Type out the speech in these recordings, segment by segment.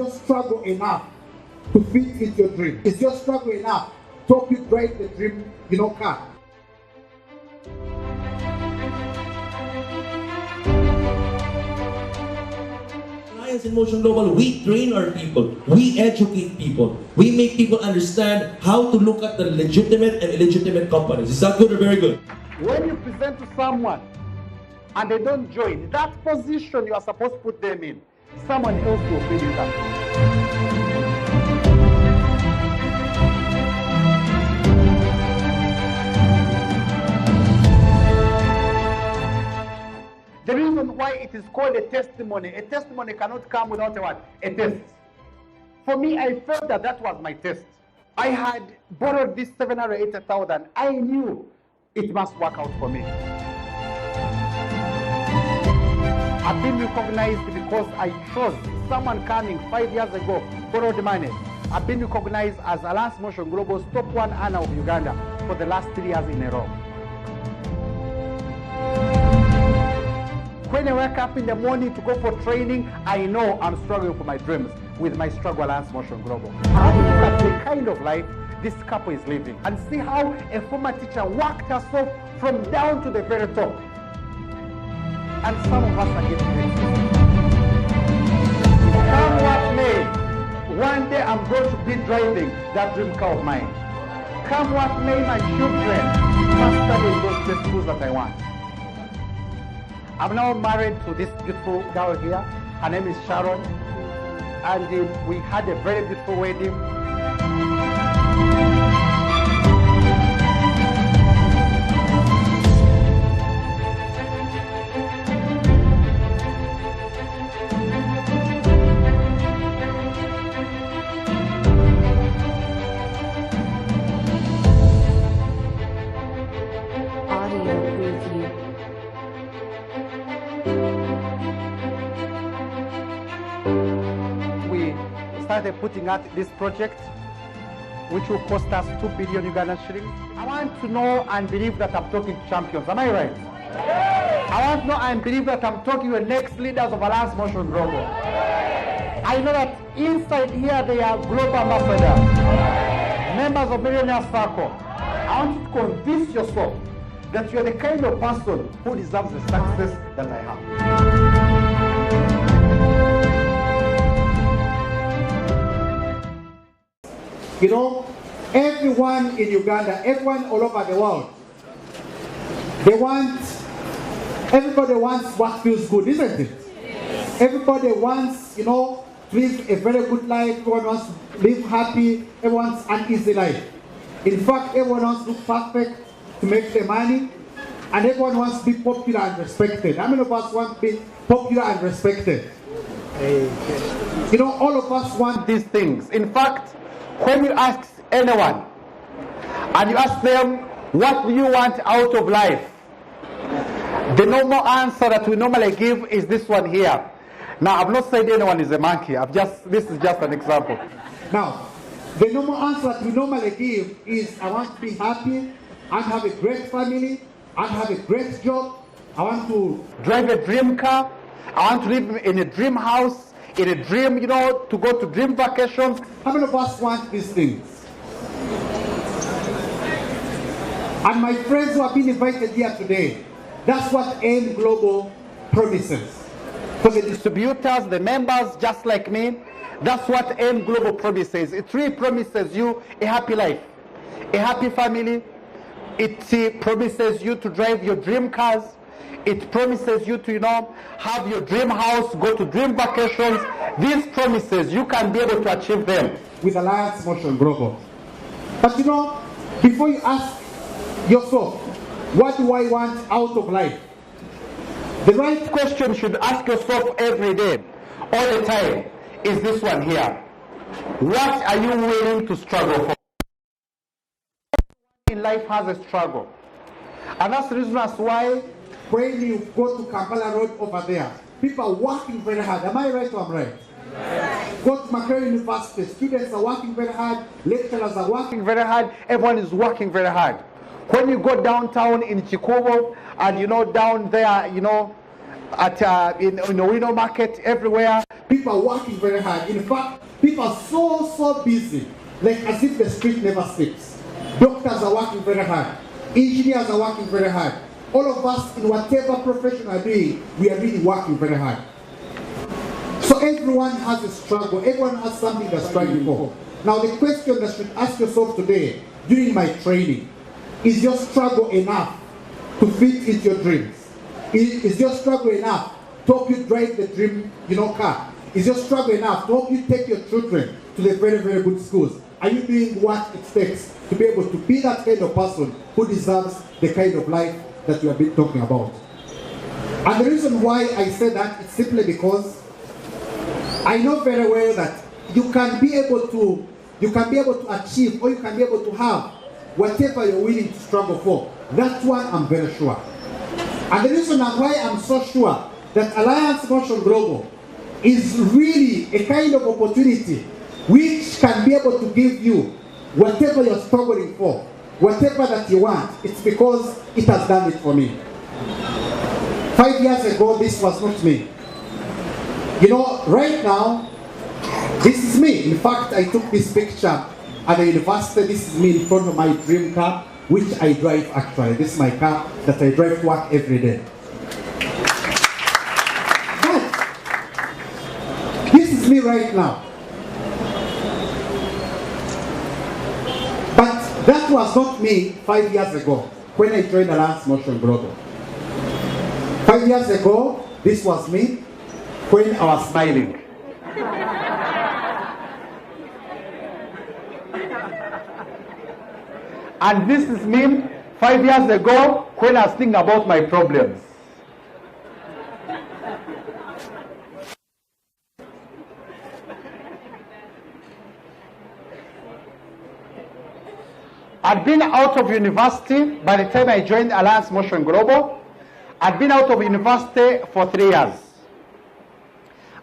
your struggle enough to fit into your dream? Is your struggle enough to help you drive the dream, car? Elias in Motion Global, we train our people, we educate people, we make people understand how to look at the legitimate and illegitimate companies. Is that good or very good? When you present to someone and they don't join, that position you are supposed to put them in, someone else will fill it up. The reason why it is called a testimony cannot come without a what? A test. For me, I felt that was my test. I had borrowed this 780,000. I knew it must work out for me. I've been recognized because I chose someone coming 5 years ago, borrowed money. I've been recognized as Elias Motion Global's top 1 earner of Uganda for the last 3 years in a row. When I wake up in the morning to go for training, I know I'm struggling for my dreams with my struggle Elias Motion Global. I look at the kind of life this couple is living and see how a former teacher worked herself from down to the very top. And some of us are getting it. Come what may, one day I'm going to be driving that dream car of mine. Come what may, my children must study those best schools that I want. I'm now married to this beautiful girl here. Her name is Sharon. And we had a very beautiful wedding. Started putting out this project, which will cost us 2 billion Ugandan shillings. I want to know and believe that I'm talking to champions. Am I right? I want to know and believe that I'm talking to the next leaders of Elias Motion Global. I know that inside here they are global ambassadors, members of Millionaire Circle. I want you to convince yourself that you're the kind of person who deserves the success that I have. Everyone in Uganda, everyone all over the world, everybody wants what feels good, isn't it? Yes. Everybody wants, to live a very good life. Everyone wants to live happy. Everyone wants an easy life. In fact, everyone wants to look perfect to make the money, and everyone wants to be popular and respected. How many of us want to be popular and respected? All of us want these things. In fact, when you ask anyone and you ask them, what do you want out of life? The normal answer that we normally give is this one here. Now, I've not said anyone is a monkey. This is just an example. Now, the normal answer that we normally give is, I want to be happy, I have a great family, I have a great job, I want to drive a dream car, I want to live in a dream house, in a dream, to go to dream vacations. How many of us want these things? And my friends who have been invited here today, that's what AIM Global promises. For the distributors, the members, just like me, that's what AIM Global promises. It really promises you a happy life, a happy family. It promises you to drive your dream cars. It promises you to, have your dream house, go to dream vacations. These promises, you can be able to achieve them with Elias Motion Global. But before you ask yourself, what do I want out of life? The right question you should ask yourself every day, all the time, is this one here. What are you willing to struggle for? In life has a struggle. And that's the reason as why when you go to Kampala Road over there, people are working very hard. Am I right or am I right? Right. Go to Makerere University, students are working very hard, lecturers are working very hard, everyone is working very hard. When you go downtown in Chikobo and down there, in Owino Market, everywhere. People are working very hard. In fact, people are so busy, like as if the street never sleeps. Doctors are working very hard. Engineers are working very hard. All of us, in whatever profession we are doing, we are really working very hard. So everyone has a struggle. Everyone has something they're struggling for. Now the question that you should ask yourself today, during my training, is your struggle enough to fit into your dreams? Is your struggle enough to help you drive the dream, car? Is your struggle enough to help you take your children to the very good schools? Are you doing what it takes to be able to be that kind of person who deserves the kind of life that you have been talking about? And the reason why I say that is simply because I know very well that you can be able to achieve, or you can be able to have whatever you're willing to struggle for. That one I'm very sure. And the reason why I'm so sure that Alliance Motion Global is really a kind of opportunity which can be able to give you whatever you're struggling for, whatever that you want, it's because it has done it for me. 5 years ago, this was not me. Right now, this is me. In fact, I took this picture at the university. This is me in front of my dream car, which I drive actually. This is my car that I drive to work every day. But this is me right now. But that was not me 5 years ago when I joined Alliance Motion Global. 5 years ago, this was me when I was smiling. And this is me 5 years ago when I was thinking about my problems. I'd been out of university by the time I joined Alliance Motion Global. I'd been out of university for 3 years.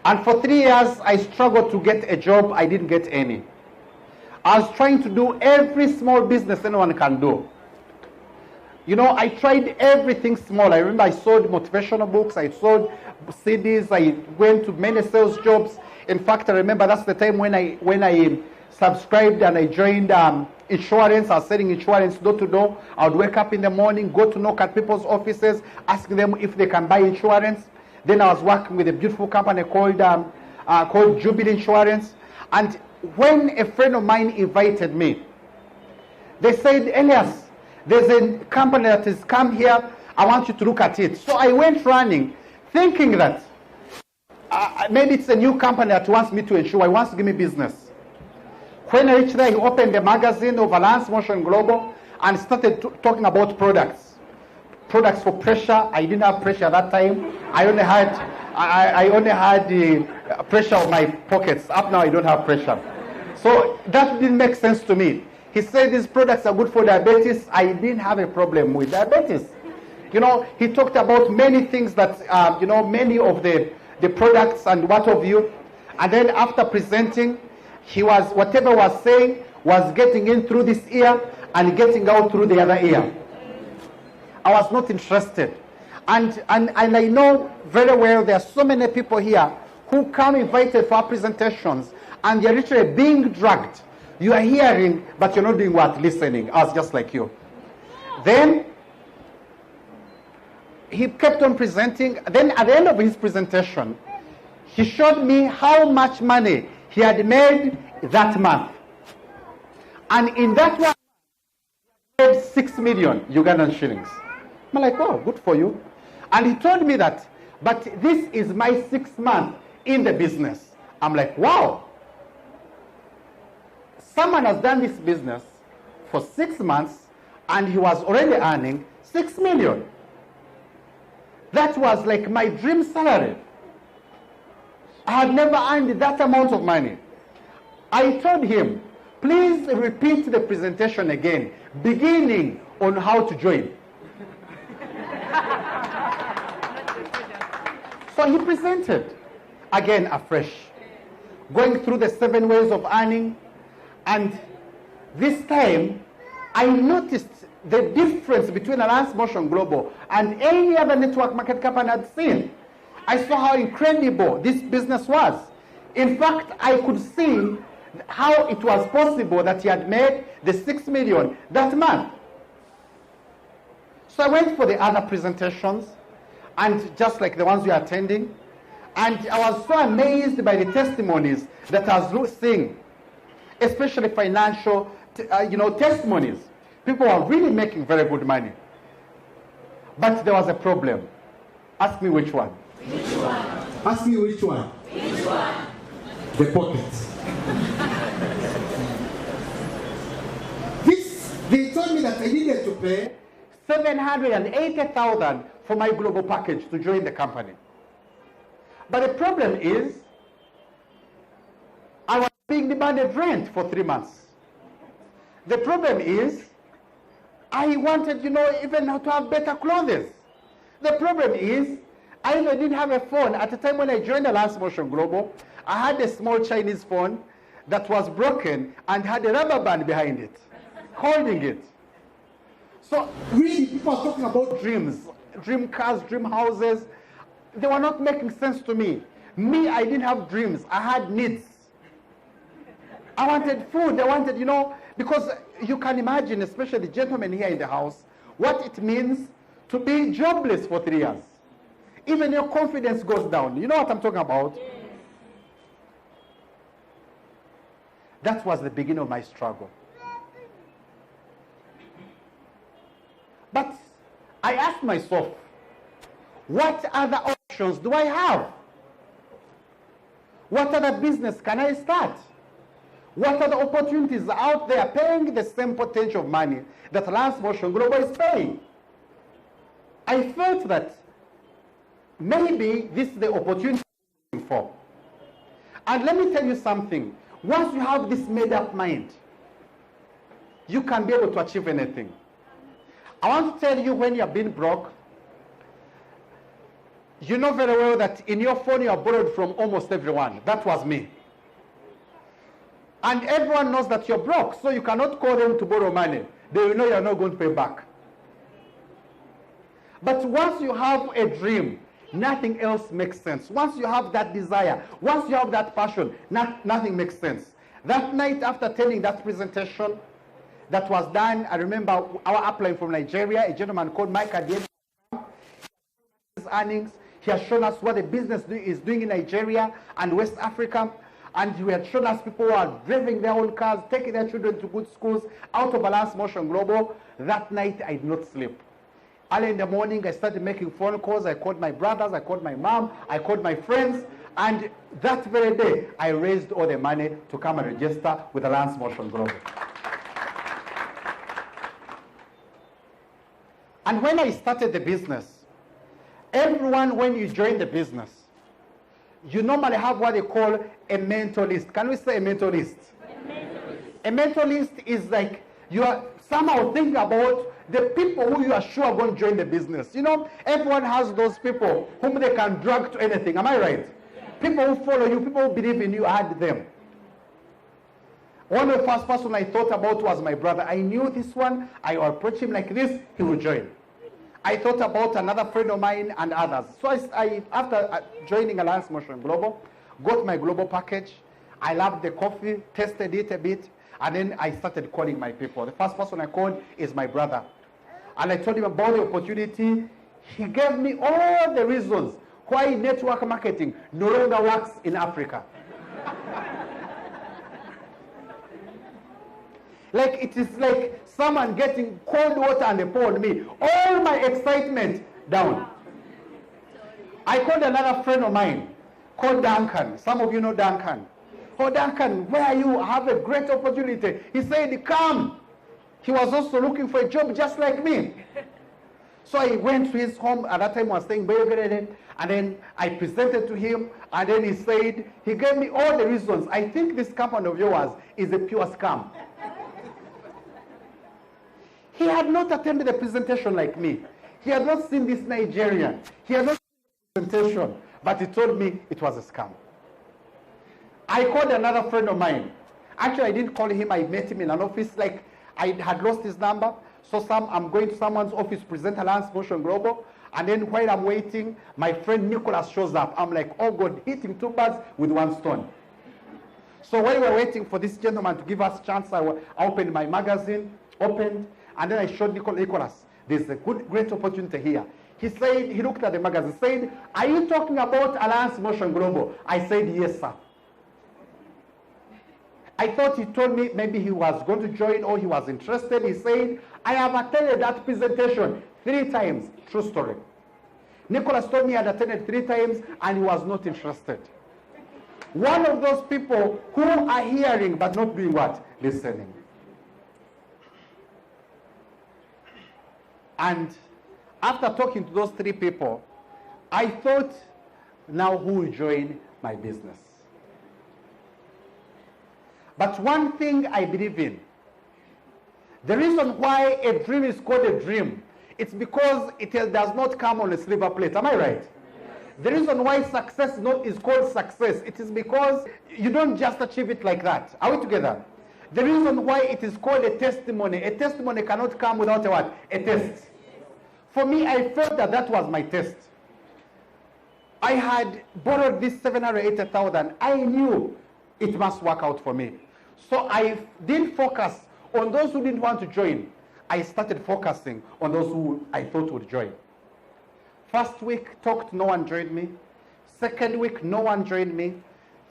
And for 3 years, I struggled to get a job. I didn't get any. I was trying to do every small business anyone can do. I tried everything small. I remember I sold motivational books. I sold CDs. I went to many sales jobs. In fact, I remember that's the time when I subscribed and I joined insurance. I was selling insurance door to door. I would wake up in the morning, go to knock at people's offices, asking them if they can buy insurance. Then I was working with a beautiful company called Jubilee Insurance. And when a friend of mine invited me, they said, Elias, there's a company that has come here. I want you to look at it. So I went running, thinking that maybe it's a new company that wants me to insure. He wants to give me business. When I reached there, he opened the magazine of Alliance Motion Global and started talking about products. Products for pressure. I didn't have pressure at that time. I only had the pressure of my pockets. Up now, I don't have pressure. So that didn't make sense to me. He said these products are good for diabetes. I didn't have a problem with diabetes. He talked about many things that, many of the products and what have you. And then after presenting, whatever was saying was getting in through this ear and getting out through the other ear. I was not interested. And I know very well there are so many people here who come invited for presentations and they're literally being dragged. You are hearing, but you're not doing what? Listening. I was just like you. Then he kept on presenting. Then at the end of his presentation, he showed me how much money he had made that month. And in that one, he made 6 million Ugandan shillings. I'm like, oh, good for you. And he told me that, but this is my 6th month in the business. I'm like, wow. Someone has done this business for 6 months and he was already earning 6 million. That was like my dream salary. I had never earned that amount of money. I told him, please repeat the presentation again, beginning on how to join. So he presented again afresh, going through the 7 ways of earning. And this time, I noticed the difference between Alliance Motion Global and any other network market company I'd seen. I saw how incredible this business was. In fact, I could see how it was possible that he had made the 6 million that month. So I went for the other presentations, and just like the ones we are attending, and I was so amazed by the testimonies that I was seeing, especially financial, testimonies. People were really making very good money. But there was a problem. Ask me which one. Which one? Ask me which one. Which one? The pockets. They told me that I needed to pay 780,000 for my global package to join the company. But the problem is, I was being demanded rent for 3 months. The problem is, I wanted, even to have better clothes. The problem is, I even didn't have a phone. At the time when I joined Elias Motion Global, I had a small Chinese phone that was broken and had a rubber band behind it, holding it. So really, people are talking about dreams, dream cars, dream houses. They were not making sense to me. Me, I didn't have dreams. I had needs. I wanted food. I wanted, because you can imagine, especially the gentlemen here in the house, what it means to be jobless for 3 years. Even your confidence goes down. You know what I'm talking about? That was the beginning of my struggle. But I asked myself, what other options do I have? What other business can I start? What other opportunities are out there paying the same potential of money that Elias Motion Global is paying? I felt that maybe this is the opportunity I'm looking for. And let me tell you something. Once you have this made-up mind, you can be able to achieve anything. I want to tell you, when you have been broke, you know very well that in your phone you are borrowed from almost everyone. That was me. And everyone knows that you're broke, so you cannot call them to borrow money. They will know you're not going to pay back. But once you have a dream, nothing else makes sense. Once you have that desire, once you have that passion, nothing makes sense. That night after attending that presentation that was done, I remember our upline from Nigeria, a gentleman called Mike Adiel, his earnings. He has shown us what the business is doing in Nigeria and West Africa. And he had shown us people who are driving their own cars, taking their children to good schools, out of Elias Motion Global. That night, I did not sleep. Early in the morning, I started making phone calls. I called my brothers, I called my mom, I called my friends. And that very day, I raised all the money to come and register with Elias Motion Global. And when I started the business, everyone, when you join the business, you normally have what they call a mentor list. Can we say a mentor list? A mentor list is like you are somehow thinking about the people who you are sure are going to join the business. Everyone has those people whom they can drag to anything. Am I right? People who follow you, people who believe in you, I had them. One of the first person I thought about was my brother. I knew this one. I will approach him like this, he will join. I thought about another friend of mine and others. So I after joining Elias Motion Global, got my global package. I loved the coffee, tested it a bit, and then I started calling my people. The first person I called is my brother. And I told him about the opportunity. He gave me all the reasons why network marketing no longer works in Africa. Like it is like someone getting cold water and they pour on me. All my excitement down. I called another friend of mine called Duncan. Some of you know Duncan. Oh, Duncan, where are you? I have a great opportunity. He said, come. He was also looking for a job just like me. So I went to his home. At that time I was staying Belgrade. And then I presented to him. And then he said, he gave me all the reasons. I think this company of yours is a pure scam. He had not attended the presentation like me. He had not seen this Nigerian. He had not seen the presentation. But he told me it was a scam. I called another friend of mine. Actually, I didn't call him. I met him in an office. Like, I had lost his number. So I'm going to someone's office to present Elias Motion Global. And then while I'm waiting, my friend Nicholas shows up. I'm like, oh God, hitting two birds with one stone. So while we were waiting for this gentleman to give us a chance, I opened my magazine, and then I showed Nicholas, there's a great opportunity here. He said, he looked at the magazine, said, are you talking about Alliance Motion Global? I said, yes, sir. I thought he told me maybe he was going to join or he was interested. He said, I have attended that presentation 3 times. True story. Nicholas told me he had attended 3 times and he was not interested. One of those people who are hearing but not doing what? Listening. And after talking to those 3 people, I thought, now who will join my business? But one thing I believe in, the reason why a dream is called a dream, it's because it does not come on a silver plate. Am I right? The reason why success is called success, it is because you don't just achieve it like that. Are we together? The reason why it is called a testimony cannot come without a what? A test. For me, I felt that was my test. I had borrowed this 780,000. I knew it must work out for me. So I didn't focus on those who didn't want to join. I started focusing on those who I thought would join. First week, talked, no one joined me. Second week, no one joined me.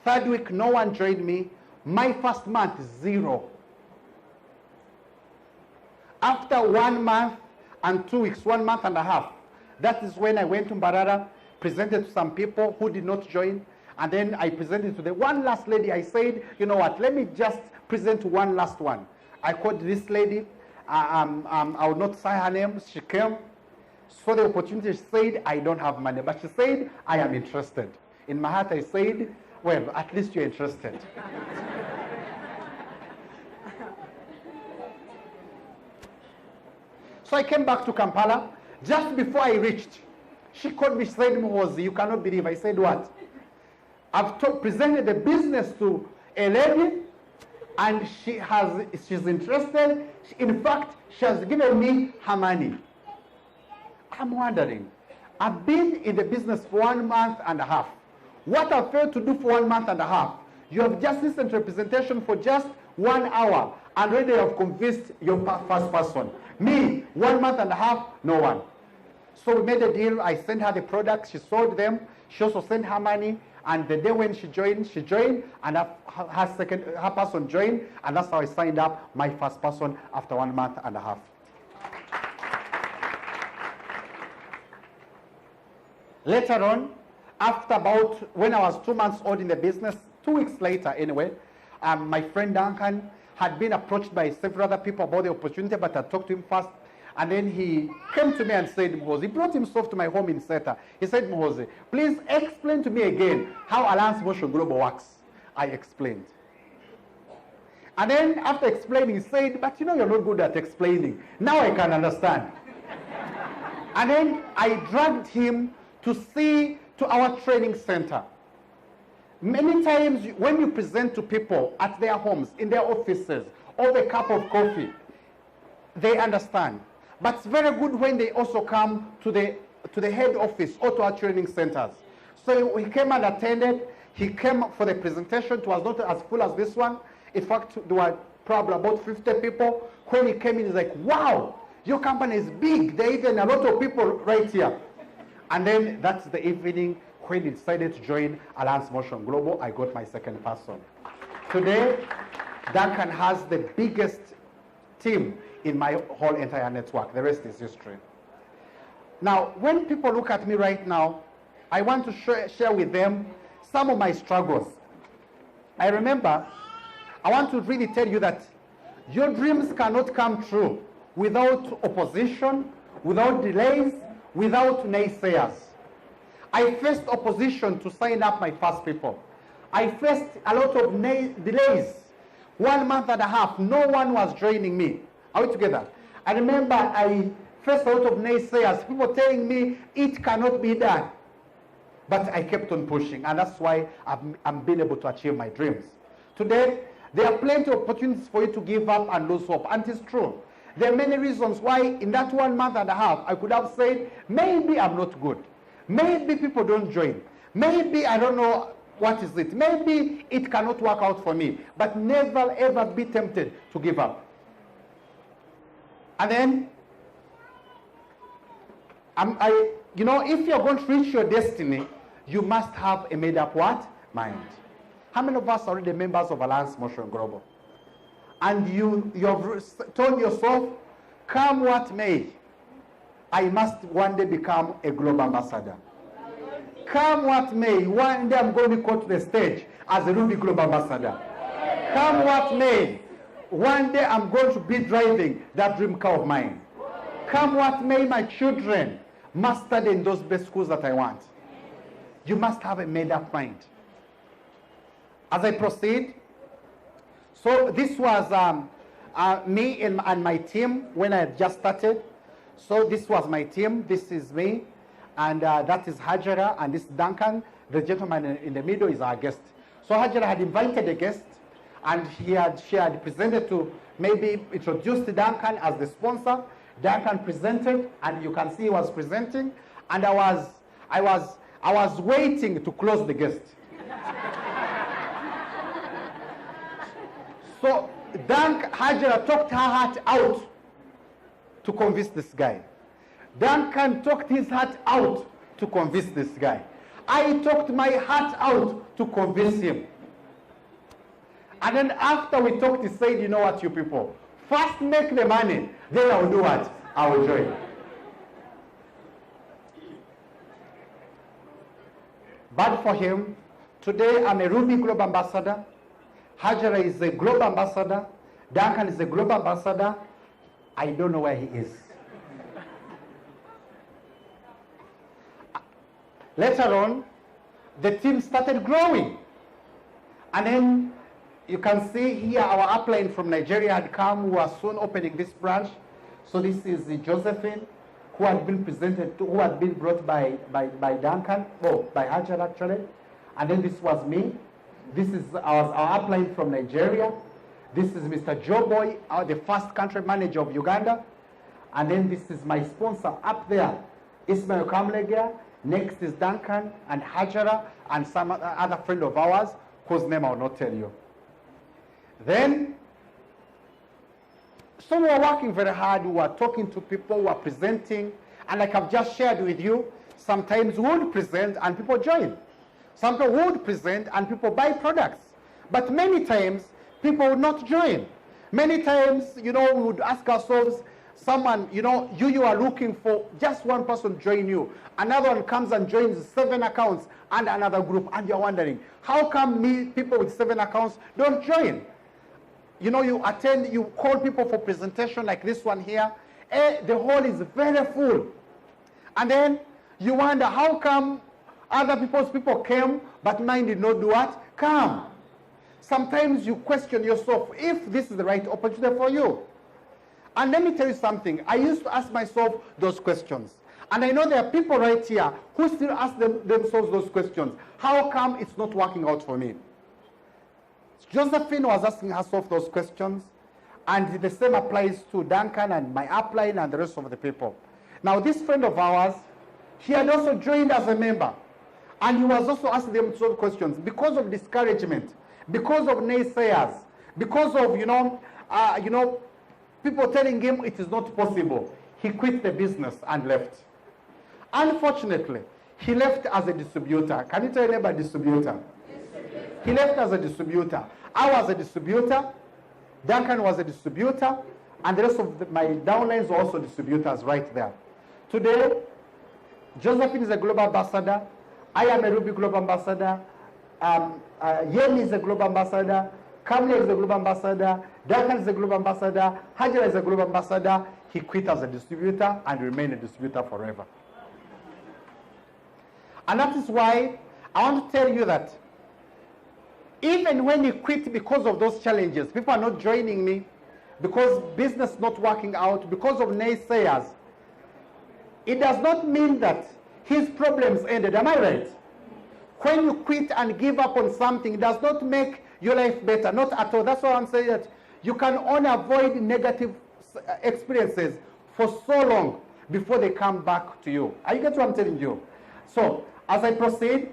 Third week, no one joined me. My first month, 0. After 1 month and 2 weeks, 1 month and a half, that is when I went to Mbarara, presented to some people who did not join. And then I presented to the one last lady. I said, you know what, let me just present to one last one. I called this lady. I will not say her name. She came, saw the opportunity. She said, I don't have money. But she said, I am interested. In my heart, I said, well, at least you're interested. So I came back to Kampala. Just before I reached, she called me, she said, Muhoozi, you cannot believe. I said, what? I've presented the business to a lady, and she's interested. In fact, she has given me her money. I'm wondering, I've been in the business for 1 month and a half. What I failed to do for 1 month and a half, you have just listened to representation for just 1 hour, and already have convinced your first person. Me, 1 month and a half, no one. So we made a deal. I sent her the products. She sold them. She also sent her money. And the day when she joined, and her person joined, and that's how I signed up my first person after 1 month and a half. Later on, after about, when I was 2 months old in the business, 2 weeks later anyway, my friend Duncan had been approached by several other people about the opportunity, but I talked to him first. And then he came to me and said, Muhoozi, he brought himself to my home in Seta. He said, Muhoozi, please explain to me again how Alliance Motion Global works. I explained. And then after explaining, he said, but you know you're not good at explaining. Now I can understand. And then I dragged him to our training center. Many times when you present to people at their homes, in their offices, over a cup of coffee, they understand. But it's very good when they also come to the head office or to our training centers. So he came and attended. He came for the presentation. It was not as full as this one. In fact, there were probably about 50 people. When he came in, he's like, wow, your company is big. There are even a lot of people right here. And then that's the evening when he decided to join Alliance Motion Global. I got my second person. Today, Duncan has the biggest team in my whole entire network. The rest is history. Now, when people look at me right now, I want to share with them some of my struggles. I remember, I want to really tell you that your dreams cannot come true without opposition, without delays, without naysayers. I faced opposition to sign up my first people. I faced a lot of delays. 1 month and a half, no one was joining me. Are we together? I remember I faced a lot of naysayers, people telling me it cannot be done. But I kept on pushing, and that's why I'm being able to achieve my dreams. Today, there are plenty of opportunities for you to give up and lose hope, and it's true. There are many reasons why in that 1 month and a half, I could have said, maybe I'm not good. Maybe people don't join. Maybe I don't know what is it. Maybe it cannot work out for me. But never ever be tempted to give up. And then, you know, if you're going to reach your destiny, you must have a made-up what? Mind. How many of us are already members of Alliance Motion Global? And you have told yourself, come what may, I must one day become a global ambassador. Come what may, one day I'm going to be called to the stage as a Ruby Global Ambassador. Come what may, one day I'm going to be driving that dream car of mine. Come what may, my children must study in those best schools that I want. You must have a made-up mind. As I proceed, so this was me and my team when I had just started. So this was my team. This is me. And that is Hajara, and this is Duncan. The gentleman in the middle is our guest. So Hajara had invited a guest, and she had presented to maybe introduced Duncan as the sponsor. Duncan presented, and you can see he was presenting. And I was waiting to close the guest. So Hajara talked her heart out to convince this guy. Duncan talked his heart out to convince this guy. I talked my heart out to convince him. And then after we talked, he said, you know what, you people, first make the money, then I'll do what? I will join. But for him, today I'm a Ruby Global Ambassador. Hajara is a Global Ambassador. Duncan is a Global Ambassador. I don't know where he is. Later on, the team started growing. And then you can see here our upline from Nigeria had come, who was soon opening this branch. So this is Josephine, who had been presented to, who had been brought by Duncan, by Hajara actually. And then this was me. This is our upline from Nigeria. This is Mr. Joe Boy, the first country manager of Uganda. And then this is my sponsor up there, Ismail Kamlegia. Next is Duncan and Hajara and some other friend of ours whose name I will not tell you. Then, so we were working very hard. We were talking to people, we were presenting. And like I've just shared with you, sometimes we would present and people join. Sometimes we would present and people buy products. But many times, people would not join. Many times, you know, we would ask ourselves, someone, you know, you are looking for just one person join you. Another one comes and joins 7 accounts and another group, and you're wondering, how come people with 7 accounts don't join? You know, you attend, you call people for presentation like this one here. The hall is very full. And then you wonder, how come other people came, but mine did not do what? Come. Sometimes you question yourself if this is the right opportunity for you. And let me tell you something. I used to ask myself those questions. And I know there are people right here who still ask themselves those questions. How come it's not working out for me? Josephine was asking herself those questions. And the same applies to Duncan and my upline and the rest of the people. Now, this friend of ours, he had also joined as a member. And he was also asking themselves questions because of discouragement, because of naysayers, because of, people telling him it is not possible. He quit the business and left. Unfortunately, he left as a distributor. Can you tell your neighbor distributor? He left as a distributor. I was a distributor. Duncan was a distributor. And the rest of my downlines were also distributors right there. Today, Josephine is a global ambassador. I am a Ruby Global Ambassador. Yemi is a global ambassador. Kamle is a global ambassador. Duncan is a global ambassador. Hajara is a global ambassador. He quit as a distributor and remained a distributor forever. And that is why I want to tell you that even when he quit because of those challenges, people are not joining me, because business not working out, because of naysayers, it does not mean that his problems ended. Am I right? When you quit and give up on something, it does not make your life better, not at all. That's why I'm saying that you can only avoid negative experiences for so long before they come back to you. Are you getting what I'm telling you? So, as I proceed,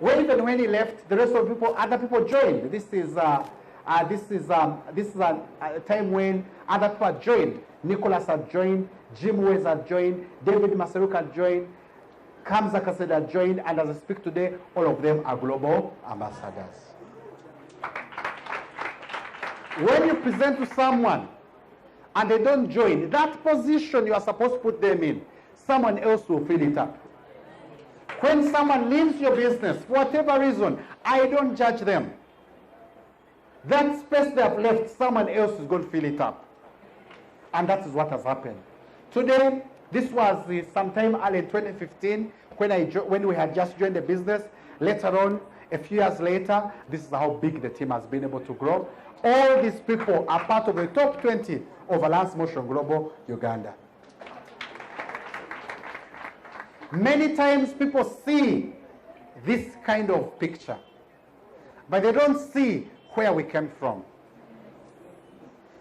even when he left, the rest of the people, other people joined. This is a time when other people had joined. Nicholas had joined, Jim Wes had joined, David Masaruka had joined, Kamza Kaseda had joined, and as I speak today, all of them are global ambassadors. When you present to someone and they don't join, that position you are supposed to put them in, someone else will fill it up. When someone leaves your business, for whatever reason, I don't judge them. That space they have left, someone else is going to fill it up. And that is what has happened. Today, this was sometime early in 2015 when we had just joined the business. Later on, a few years later, this is how big the team has been able to grow. All these people are part of the top 20 of Alliance Motion Global Uganda. Many times people see this kind of picture, but they don't see where we came from.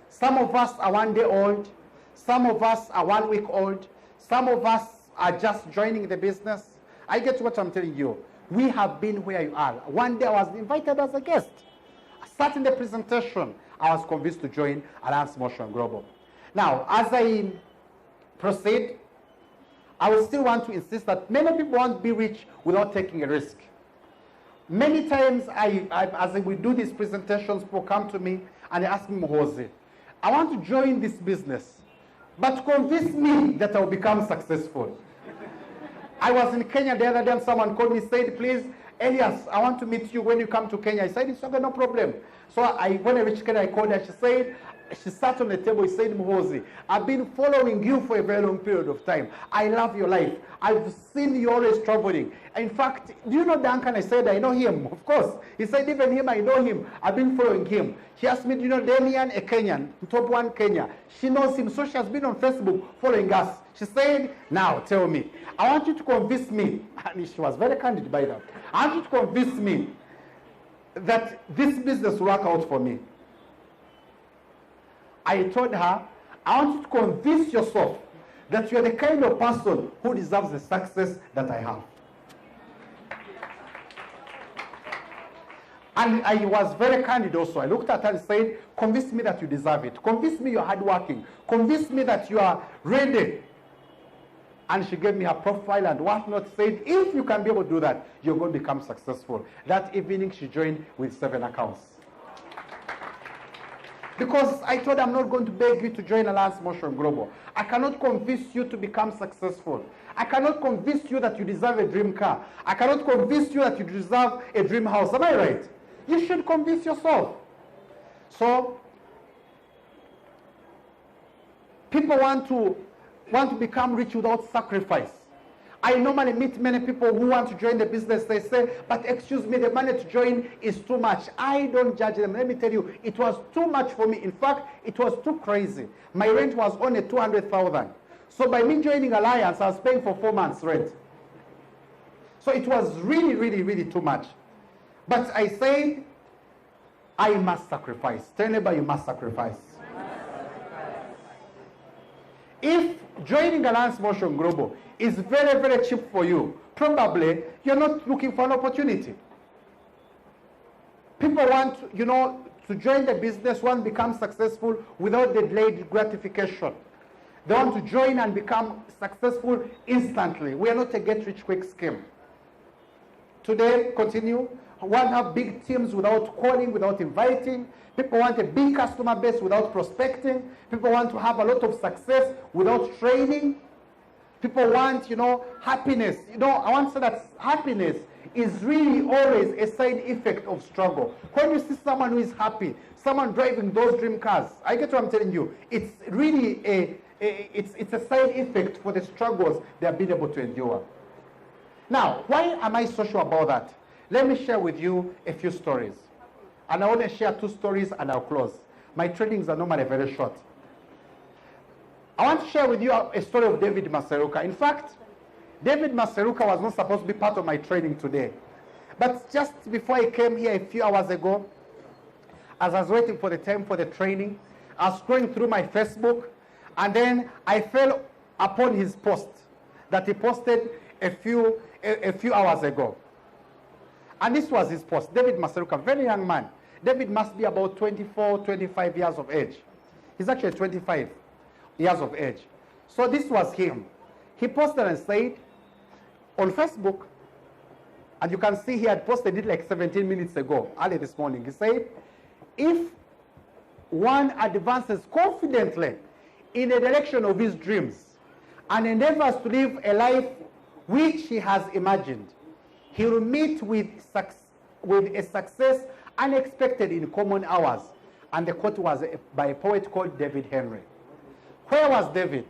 Some of us are 1 day old, some of us are 1 week old, some of us are just joining the business. I get what I'm telling you. We have been where you are. One day I was invited as a guest. I sat in the presentation. I was convinced to join Alliance Motion Global. Now, as I proceed, I will still want to insist that many people want to be rich without taking a risk. Many times, as we do these presentations, people come to me and they ask me, Muhoozi, I want to join this business, but convince me that I will become successful. I was in Kenya the other day and someone called me and said, please, Elias, I want to meet you when you come to Kenya. I said, it's okay, no problem. So when I reached Kenya, I called her. She sat on the table. She said, Muhoozi, I've been following you for a very long period of time. I love your life. I've seen you always traveling. In fact, do you know Duncan? I said, I know him. Of course. He said, even him, I know him. I've been following him. She asked me, do you know Damian, a Kenyan, top one Kenya? She knows him, so she has been on Facebook following us. She said, now tell me, I want you to convince me, and she was very candid by that. I want you to convince me that this business will work out for me. I told her, I want you to convince yourself that you are the kind of person who deserves the success that I have. And I was very candid also. I looked at her and said, convince me that you deserve it. Convince me you're hardworking. Convince me that you are ready. And she gave me her profile and whatnot, said, if you can be able to do that, you're going to become successful. That evening, she joined with 7 accounts. Because I told her, I'm not going to beg you to join Alliance Motion Global. I cannot convince you to become successful. I cannot convince you that you deserve a dream car. I cannot convince you that you deserve a dream house. Am I right? You should convince yourself. So, people want to become rich without sacrifice. I normally meet many people who want to join the business. They say, but excuse me, the money to join is too much. I don't judge them. Let me tell you, it was too much for me. In fact, it was too crazy. My rent was only 200,000. So by me joining Alliance, I was paying for 4 months' rent. So it was really, really, really too much. But I said, I must sacrifice. Tell anybody you must sacrifice. If joining Alliance Motion Global is very, very cheap for you, probably you're not looking for an opportunity. People want, to join the business, want to become successful without the delayed gratification. They want to join and become successful instantly. We are not a get-rich-quick scheme. Today, continue. Want to have big teams without calling, without inviting. People want a big customer base without prospecting. People want to have a lot of success without training. People want, happiness. I want to say that happiness is really always a side effect of struggle. When you see someone who is happy, someone driving those dream cars, I get what I'm telling you. It's really it's a side effect for the struggles they have been able to endure. Now, why am I so sure about that? Let me share with you a few stories. And I want to share 2 stories and I'll close. My trainings are normally very short. I want to share with you a story of David Masaruka. In fact, David Masaruka was not supposed to be part of my training today. But just before I came here a few hours ago, as I was waiting for the time for the training, I was scrolling through my Facebook And then I fell upon his post that he posted a few hours ago. And this was his post. David Maseruka, very young man. David must be about 24, 25 years of age. He's actually 25 years of age. So this was him. He posted and said on Facebook, and you can see he had posted it like 17 minutes ago, early this morning. He said, if one advances confidently in the direction of his dreams and endeavors to live a life which he has imagined, he will meet with a success unexpected in common hours. And the quote was by a poet called David Henry. Where was David?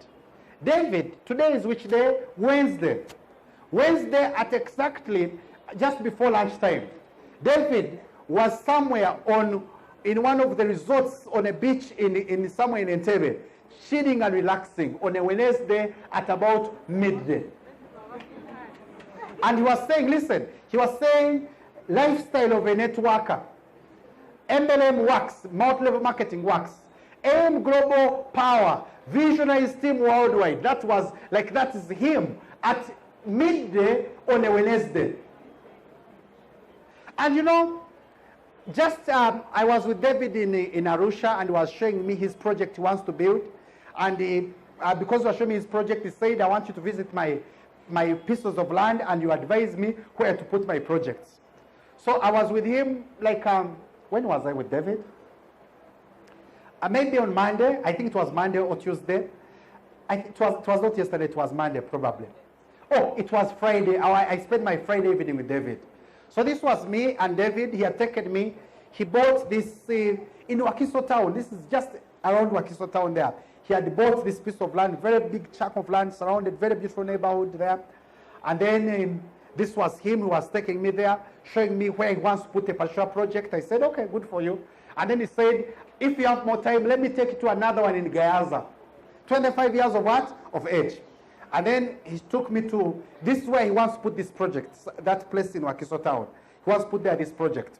David, today is which day? Wednesday. Wednesday at exactly just before lunchtime. David was somewhere in one of the resorts on a beach in somewhere in Entebbe, chilling and relaxing on a Wednesday at about midday. And he was saying, listen, he was saying, lifestyle of a networker. MLM works, multi-level marketing works. AM Global Power, visionaries team worldwide. That is him at midday on a Wednesday. And you know, just I was with David in Arusha, and he was showing me his project he wants to build. And because he was showing me his project, he said, I want you to visit my pieces of land and you advise me where to put my projects. So I was with him like, when was I with David? Maybe on Monday. I think it was Monday or Tuesday. It was not yesterday, it was Monday probably. Oh, it was Friday. I spent my Friday evening with David. So this was me and David. He had taken me. He bought this in Wakiso town. This is just around Wakiso town there. He had bought this piece of land, very big chunk of land, surrounded, very beautiful neighborhood there. And then this was him who was taking me there, showing me where he wants to put a particular project. I said, okay, good for you. And then he said, if you have more time, let me take you to another one in Gayaza. 25 years of what? Of age. And then he took me to, this is where he wants to put this project, that place in Wakiso town. He wants to put there this project.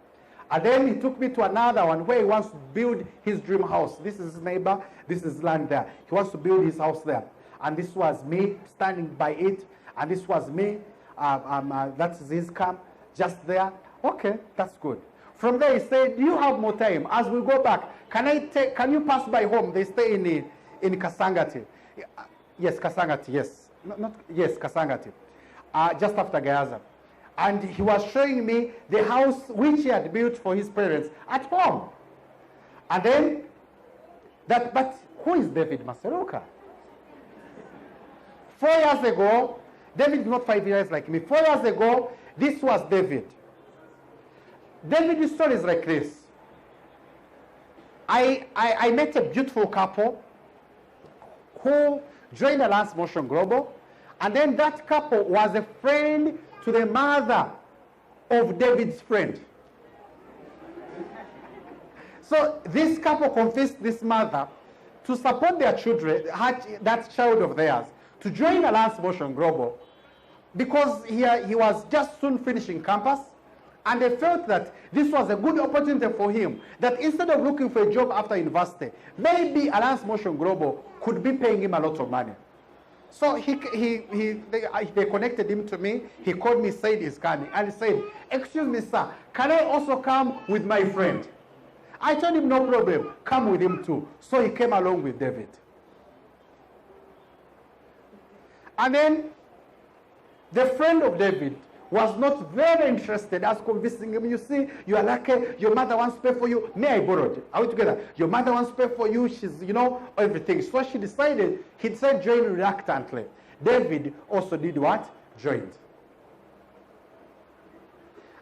And then he took me to another one where he wants to build his dream house. This is his neighbor, this is land there. He wants to build his house there. And this was me standing by it. And this was me, that's his camp, just there. Okay, that's good. From there he said, do you have more time? As we go back, can you pass by home? They stay in Kasangati. Yes, Kasangati, yes. Yes, Kasangati. Just after Gayaza. And he was showing me the house which he had built for his parents at home. And then, but who is David Maseruka? 4 years ago, David is not 5 years like me. 4 years ago, this was David. David's story is like this. I met a beautiful couple who joined Elias Motion Global, and then that couple was a friend to the mother of David's friend. So this couple convinced this mother to support their children, that child of theirs, to join Elias Motion Global, because he was just soon finishing campus, and they felt that this was a good opportunity for him, that instead of looking for a job after university, maybe Elias Motion Global could be paying him a lot of money. So they connected him to me. He called me, said he's coming, and he said, excuse me, sir, can I also come with my friend? I told him, no problem, come with him too. So he came along with David. And then the friend of David was not very interested as convincing him. You see, you are lucky, your mother wants to pay for you. May I borrow? Are we together? Your mother wants to pay for you, she's, everything. So he decided join reluctantly. David also did what? Joined.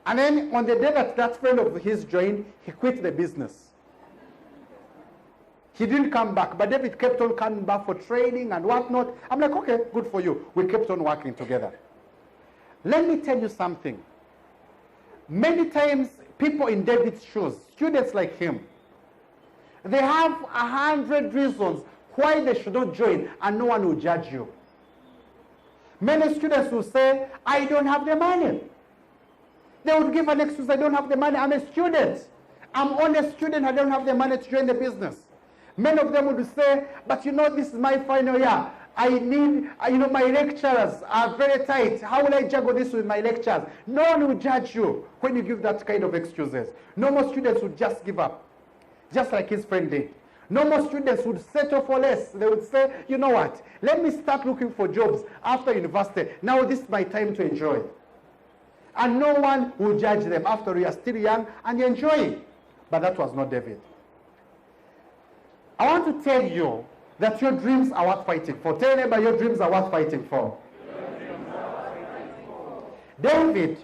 And then on the day that friend of his joined, he quit the business. He didn't come back, but David kept on coming back for training and whatnot. I'm like, okay, good for you. We kept on working together. Let me tell you something. Many times, people in David's shoes, students like him, they have 100 reasons why they should not join, and no one will judge you. Many students will say, I don't have the money. They would give an excuse, I don't have the money, I'm a student. I'm only a student, I don't have the money to join the business. Many of them would say, but you know, this is my final year. I need, my lecturers are very tight. How will I juggle this with my lectures? No one will judge you when you give that kind of excuses. No more students would just give up, just like his friend did. No more students would settle for less. They would say, you know what, let me start looking for jobs after university. Now this is my time to enjoy. And no one will judge them after you are still young and you're enjoying. But that was not David. I want to tell you that your dreams are worth fighting for. Tell them your dreams are worth fighting for. David,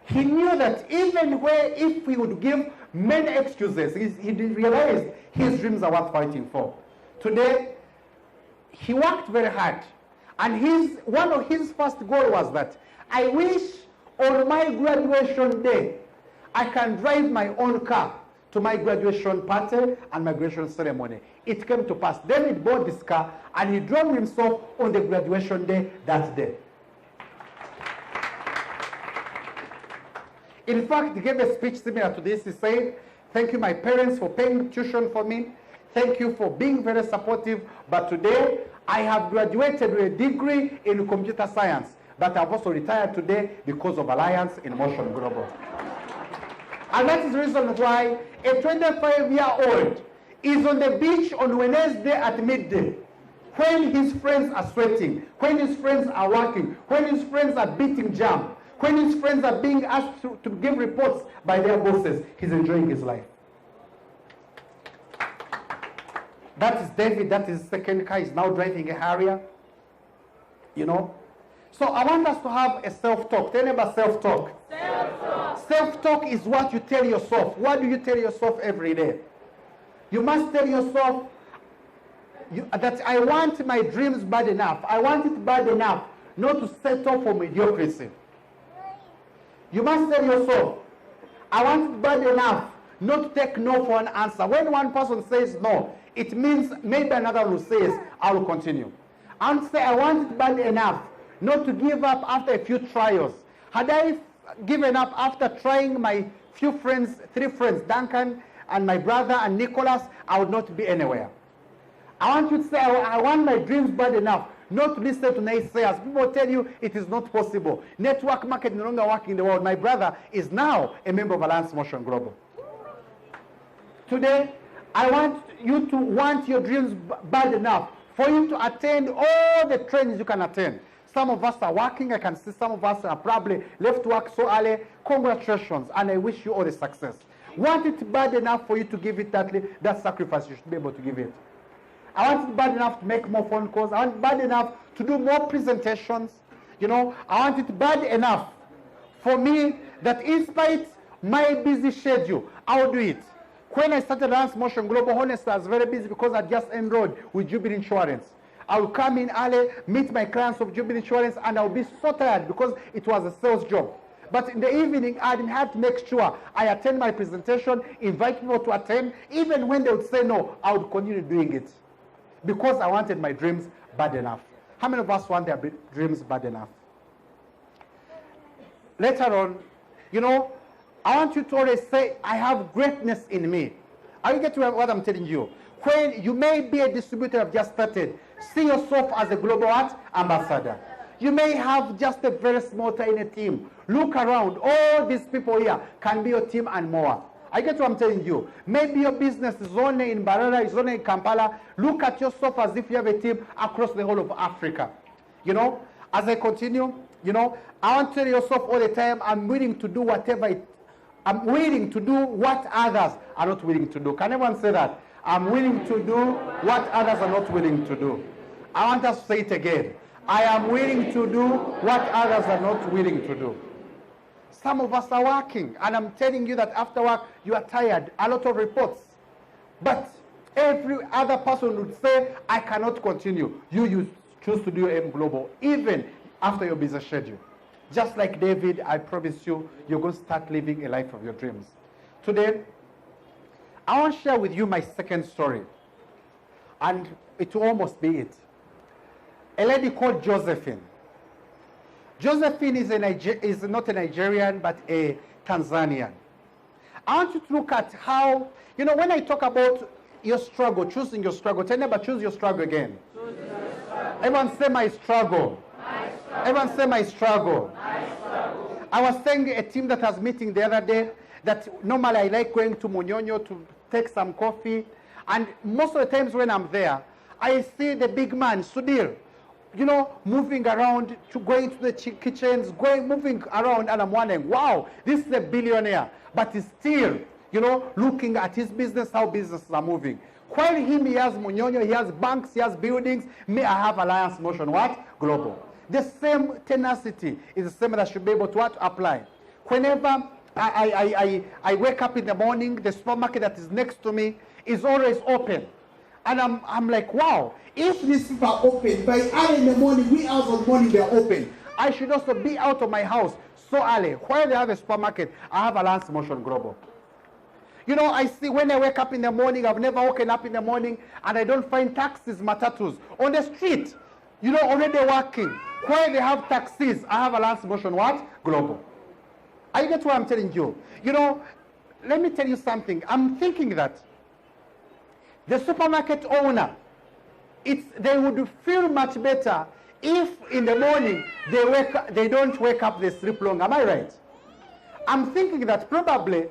he knew that even if he would give many excuses, he realized his dreams are worth fighting for. Today, he worked very hard. And one of his first goals was that, I wish on my graduation day, I can drive my own car to my graduation party and my graduation ceremony. It came to pass. David bought this car and he drove himself on the graduation day that day. In fact, he gave a speech similar to this. He said, thank you, my parents, for paying tuition for me. Thank you for being very supportive. But today, I have graduated with a degree in computer science. But I've also retired today because of Alliance in Motion Global. And that is the reason why a 25-year-old is on the beach on Wednesday at midday, when his friends are sweating, when his friends are working, when his friends are beating jam, when his friends are being asked to give reports by their bosses. He's enjoying his life. That is David. That is his second car. He's now driving a Harrier. So I want us to have a self-talk. Tell them about self-talk. Self-talk. Self-talk is what you tell yourself. What do you tell yourself every day? You must tell yourself that I want my dreams bad enough. I want it bad enough not to settle for mediocrity. You must tell yourself, I want it bad enough not to take no for an answer. When one person says no, it means maybe another one says, I will continue. And say, I want it bad enough not to give up after a few trials. Had I given up after trying my few friends, 3 friends, Duncan and my brother and Nicholas, I would not be anywhere. I want you to say, I want my dreams bad enough not to listen to naysayers. People tell you it is not possible. Network marketing no longer working in the world. My brother is now a member of Alliance Motion Global. Today, I want you to want your dreams bad enough for you to attend all the trainings you can attend. Some of us are working. I can see some of us are probably left work so early. Congratulations, and I wish you all the success. Want it bad enough for you to give it that sacrifice, you should be able to give it. I want it bad enough to make more phone calls. I want it bad enough to do more presentations. I want it bad enough for me that in spite my busy schedule, I'll do it. When I started Alliance Motion Global, honestly, I was very busy because I just enrolled with Jubilee Insurance. I will come in early, meet my clients of Jubilee Insurance, and I'll be so tired because it was a sales job. But in the evening, I didn't have to make sure I attend my presentation, invite people to attend. Even when they would say no, I would continue doing it because I wanted my dreams bad enough. How many of us want their dreams bad enough? Later on, I want you to always say, I have greatness in me. Are you getting what I'm telling you? When you may be a distributor of just started, see yourself as a global ambassador. You may have just a very small tiny team. Look around. All these people here can be your team and more. I get what I'm telling you. Maybe your business is only in Barara, is only in Kampala. Look at yourself as if you have a team across the whole of Africa. As I continue, I want to tell yourself all the time, I'm willing to do whatever I'm willing to do what others are not willing to do. Can everyone say that? I'm willing to do what others are not willing to do. I want us to say it again. I am willing to do what others are not willing to do. Some of us are working, and I'm telling you that after work, you are tired, a lot of reports. But every other person would say, I cannot continue. You choose to do M Global, even after your busy schedule. Just like David, I promise you, you're going to start living a life of your dreams. Today, I want to share with you my second story. And it will almost be it. A lady called Josephine. Josephine is not a Nigerian, but a Tanzanian. I want you to look at how, when I talk about your struggle, choosing your struggle. Tell neighbor, choose your struggle again. Everyone say my struggle. Everyone say my struggle. I was saying a team that was meeting the other day that normally I like going to Munyonyo to take some coffee. And most of the times when I'm there, I see the big man, Sudhir, you know, moving around, going to the kitchens, moving around, and I'm wondering, wow, this is a billionaire, but he's still, you know, looking at his business, how businesses are moving. While him, he has Munyonyo, he has banks, he has buildings, me, I have Alliance Motion, what? Global. The same tenacity is the same that I should be able to what? Apply. Whenever I wake up in the morning, the supermarket that is next to me is always open. And I'm like, wow, if these people are open, by early in the morning, wee hours of the morning, they're open. I should also be out of my house so early. While they have a supermarket, I have Alliance Motion Global. You know, I see when I wake up in the morning, I've never woken up in the morning, and I don't find taxis, matatus on the street, you know, already working. While they have taxis, I have Alliance Motion what? Global. I get what I'm telling you. You know, let me tell you something. I'm thinking that the supermarket owner, they would feel much better if in the morning they don't wake up, they sleep long. Am I right? I'm thinking that probably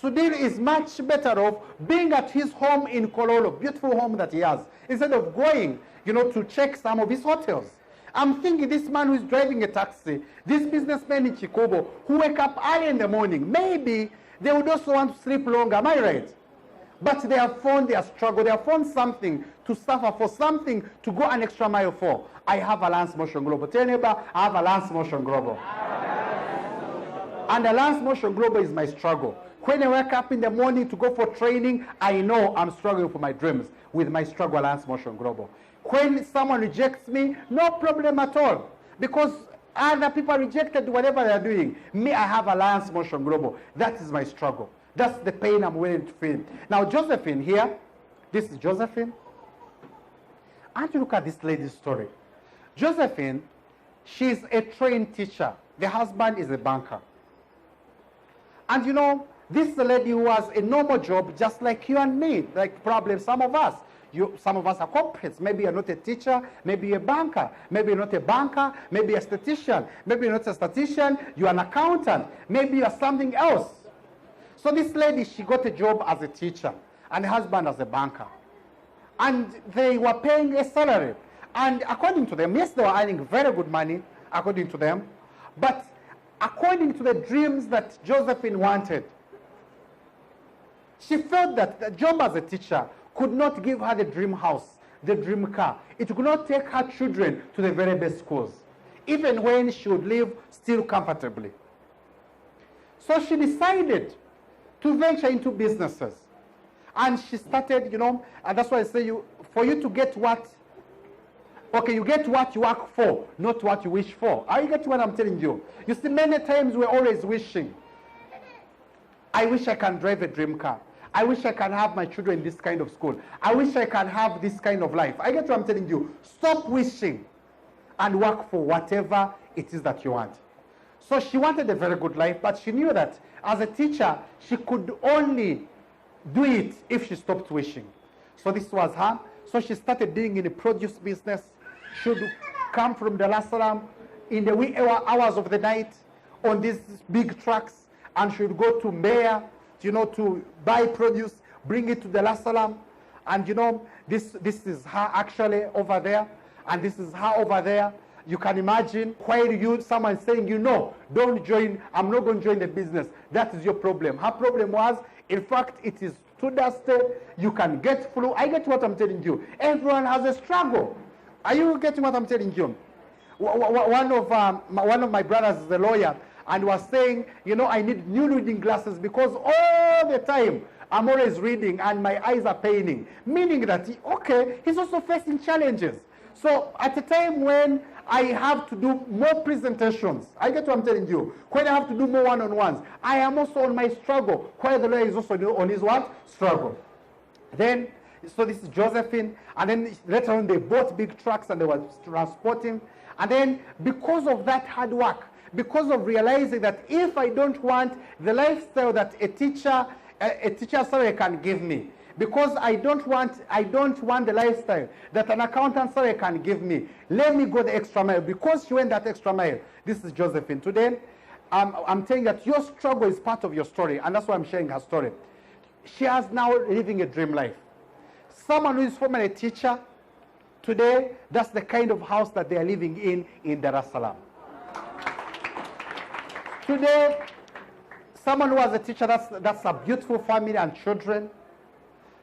Sudhir is much better off being at his home in Kololo, beautiful home that he has, instead of going, you know, to check some of his hotels. I'm thinking this man who is driving a taxi, this businessman in Chikobo, who wake up early in the morning, maybe they would also want to sleep longer. Am I right? But they have found their struggle. They have found something to suffer for, something to go an extra mile for. I have Alliance Motion Global. Tell neighbor, I have Alliance Motion Global. And Alliance Motion Global is my struggle. When I wake up in the morning to go for training, I know I'm struggling for my dreams with my struggle, Alliance Motion Global. When someone rejects me, no problem at all. Because other people rejected whatever they're doing. Me, I have Alliance Motion Global. That is my struggle. That's the pain I'm willing to feel. Now, Josephine here, this is Josephine. And look at this lady's story. Josephine, she's a trained teacher. The husband is a banker. And you know, this is a lady who has a normal job just like you and me, like probably some of us. Some of us are corporates. Maybe you're not a teacher, maybe you're a banker. Maybe you're not a banker, maybe you're a statistician. Maybe you're not a statistician, you're an accountant. Maybe you're something else. So this lady, she got a job as a teacher and a husband as a banker. And they were paying a salary. And according to them, yes, they were earning very good money, according to them. But according to the dreams that Josephine wanted, she felt that the job as a teacher could not give her the dream house, the dream car. It could not take her children to the very best schools, even when she would live still comfortably. So she decided to venture into businesses. And she started, you know, and that's why I say for you to get what, okay, you get what you work for, not what you wish for. Are you getting what I'm telling you? You see, many times we're always wishing. I wish I can drive a dream car. I wish I can have my children in this kind of school. I wish I can have this kind of life. I get what I'm telling you. Stop wishing and work for whatever it is that you want. So she wanted a very good life, but she knew that as a teacher, she could only do it if she stopped wishing. So this was her. So she started doing in the produce business. She would come from Dar es Salaam in the wee hours of the night on these big trucks, and she would go to Mbeya, you know, to buy produce, bring it to Dar es Salaam. And you know, this is her actually over there, and this is her over there. You can imagine while someone saying, you know, don't join, I'm not going to join the business. That is your problem. Her problem was, in fact, it is too dusty. You can get flu. I get what I'm telling you. Everyone has a struggle. Are you getting what I'm telling you? One of my brothers is a lawyer, and was saying, you know, I need new reading glasses because all the time I'm always reading and my eyes are paining. Meaning that, he's also facing challenges. So at a time when I have to do more presentations, I get what I'm telling you, when I have to do more one-on-ones, I am also on my struggle, while the lawyer is also on his what? Struggle. Then, so this is Josephine, and then later on they bought big trucks and they were transporting. And then because of that hard work, because of realizing that if I don't want the lifestyle that a teacher salary can give me, because I don't want the lifestyle that an accountant salary can give me. Let me go the extra mile. Because she went that extra mile. This is Josephine. Today, I'm telling that your struggle is part of your story, and that's why I'm sharing her story. She has now living a dream life. Someone who is formerly a teacher, today, that's the kind of house that they are living in Dar es Salaam. Today, someone who was a teacher, that's a beautiful family and children.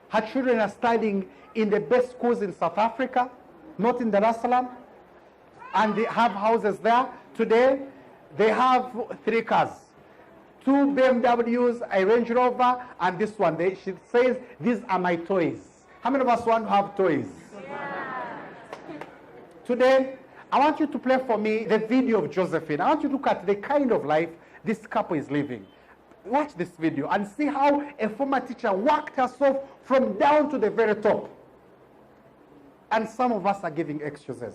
Her children are studying in the best schools in South Africa, not in Dar es Salaam, and they have houses there. Today, they have 3 cars, 2 BMWs, a Range Rover, and this one. She says, these are my toys. How many of us want to have toys? Yeah. Today, I want you to play for me the video of Josephine. I want you to look at the kind of life this couple is living. Watch this video and see how a former teacher worked herself from down to the very top. And some of us are giving excuses.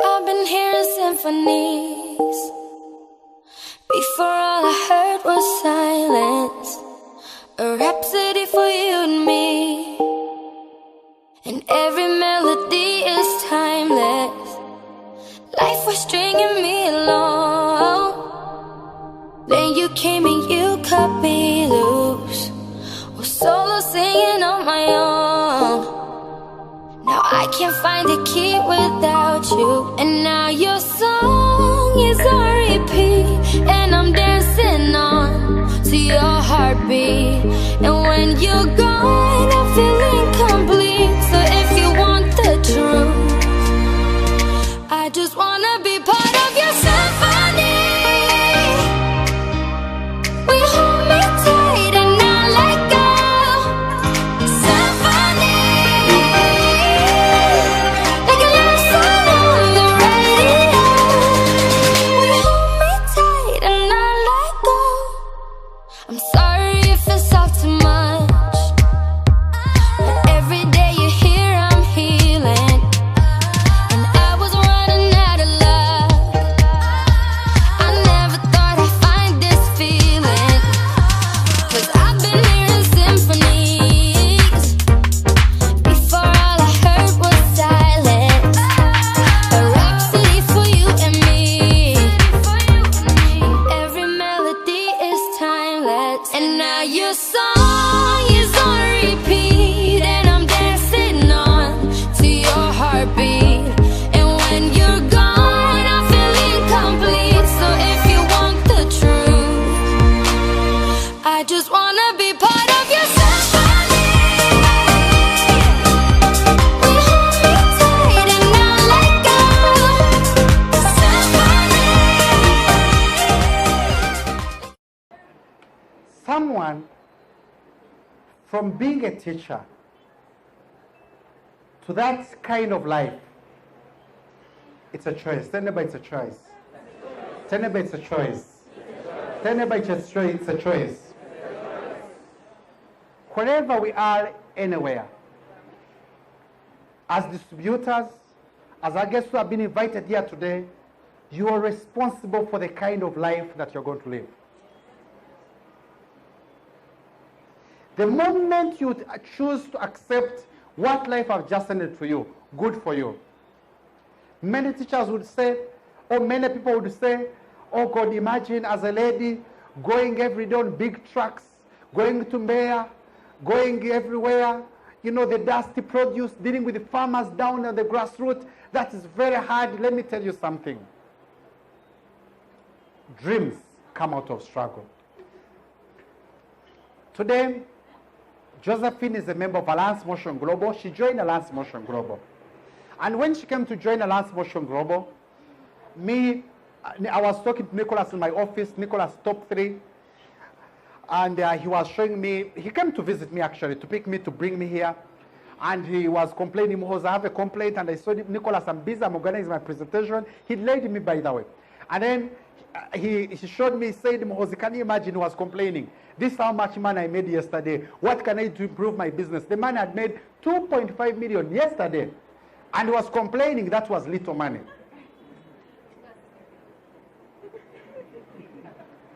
I've been hearing symphonies. Before all I heard was silence. A rhapsody for you and me. And every melody is timeless. Life was stringing me along. Then you came and you cut me loose. Was solo singing on my own. Now I can't find a key without you. And now your song is on repeat. And I'm dancing on to your heartbeat. And when you're gone, I feel incomplete. So if you want the truth, I just wanna be part of your symphony. Will you hold me tight and not let go? Symphony, like a love song on the radio. Will you hold me tight and not let go? I'm sorry if it's all too much, but every day you're here I'm healing. And I was running out of luck. I never thought I'd find this feeling. 'Cause I've been hearing symphonies. Before all I heard was silence. A rhapsody for you and me. Every melody is timeless. And now your song is on repeat. And I'm dancing on to your heartbeat. And when you're gone, I feel incomplete. So if you want the truth, I just wanna be part of your symphony. Will you hold me tight and not let go? Symphony. Someone from being a teacher to that kind of life, it's a choice. Tell neighbor it's a choice. Tell neighbor it's a choice. Tell neighbor it's a choice. Wherever we are, anywhere, as distributors, as our guests who have been invited here today, you are responsible for the kind of life that you're going to live. The moment you choose to accept what life has just handed to you, good for you. Many teachers would say, or many people would say, oh God, imagine as a lady going every day on big trucks, going to Mbeya, going everywhere, you know, the dusty produce, dealing with the farmers down at the grassroots. That is very hard. Let me tell you something. Dreams come out of struggle. Today, Josephine is a member of Alliance Motion Global. She joined Alliance Motion Global. And when she came to join Alliance Motion Global, I was talking to Nicholas in my office, Nicholas top 3, and he was showing me, he came to visit me actually, to pick me, to bring me here, and he was complaining, Muhoozi, I have a complaint, and I saw Nicholas, I'm busy, I'm organizing my presentation. He laid me, by the way. And then he showed me, he said, Muhoozi, can you imagine, he was complaining, this is how much money I made yesterday. What can I do to improve my business? The man had made 2.5 million yesterday. And he was complaining that was little money.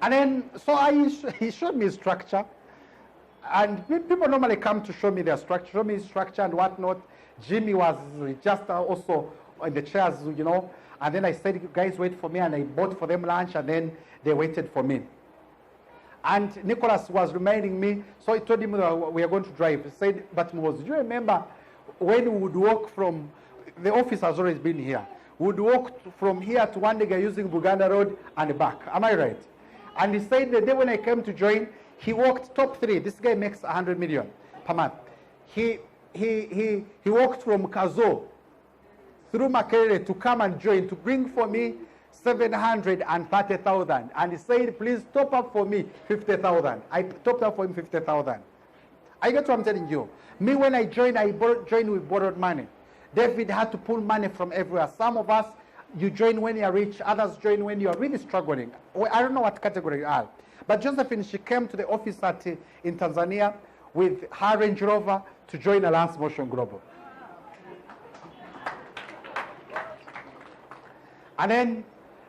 And then, so he showed me structure. And people normally come to show me their structure, show me structure and whatnot. Jimmy was just also on the chairs, you know. And then I said, you guys wait for me. And I bought for them lunch, and then they waited for me. And Nicholas was reminding me, so I told him that we are going to drive. He said, but Muhoozi, do you remember when we would walk from, the office has always been here. We would walk from here to Wandega using Buganda Road and back. Am I right? And he said the day when I came to join, he walked top 3. This guy makes 100 million per month. He walked from Kazo through Makerere to come and join, to bring for me 730,000. And he said, please top up for me 50,000. I topped up for him 50,000. I get what I'm telling you. Me, when I joined with borrowed money. David had to pull money from everywhere. Some of us, you join when you're rich. Others join when you're really struggling. Well, I don't know what category you are. But Josephine, she came to the office in Tanzania with her Range Rover to join Alliance Motion Global. And then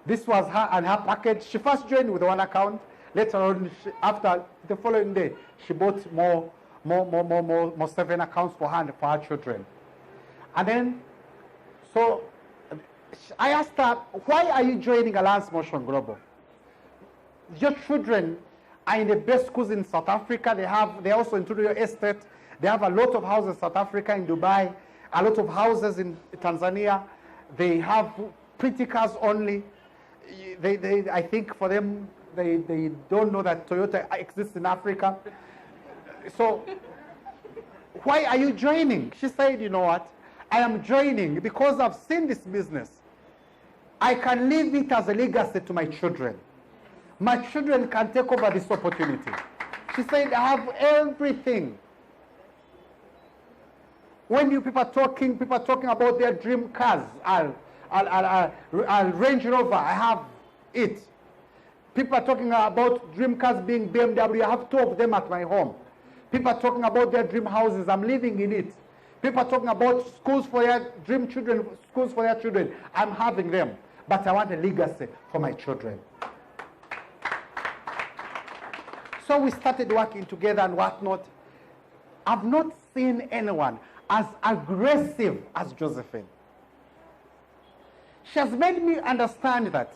this was her and her package. She first joined with one account. Later on, after the following day, she bought more 7 accounts for her and for her children. And then, so I asked her, why are you joining Alliance Motion Global? Your children are in the best schools in South Africa. They're also in real estate. They have a lot of houses in South Africa, in Dubai, a lot of houses in Tanzania. They have pretty cars only. I think for them, they don't know that Toyota exists in Africa. So why are you joining? She said, you know what? I am joining because I've seen this business. I can leave it as a legacy to my children. My children can take over this opportunity. She said, I have everything. When you people are talking about their dream cars, I'll Range Rover, I have it. People are talking about dream cars being BMW, I have 2 of them at my home. People are talking about their dream houses, I'm living in it. People are talking about schools for their dream children, schools for their children, I'm having them. But I want a legacy for my children. So we started working together and whatnot. I've not seen anyone as aggressive as Josephine. She has made me understand that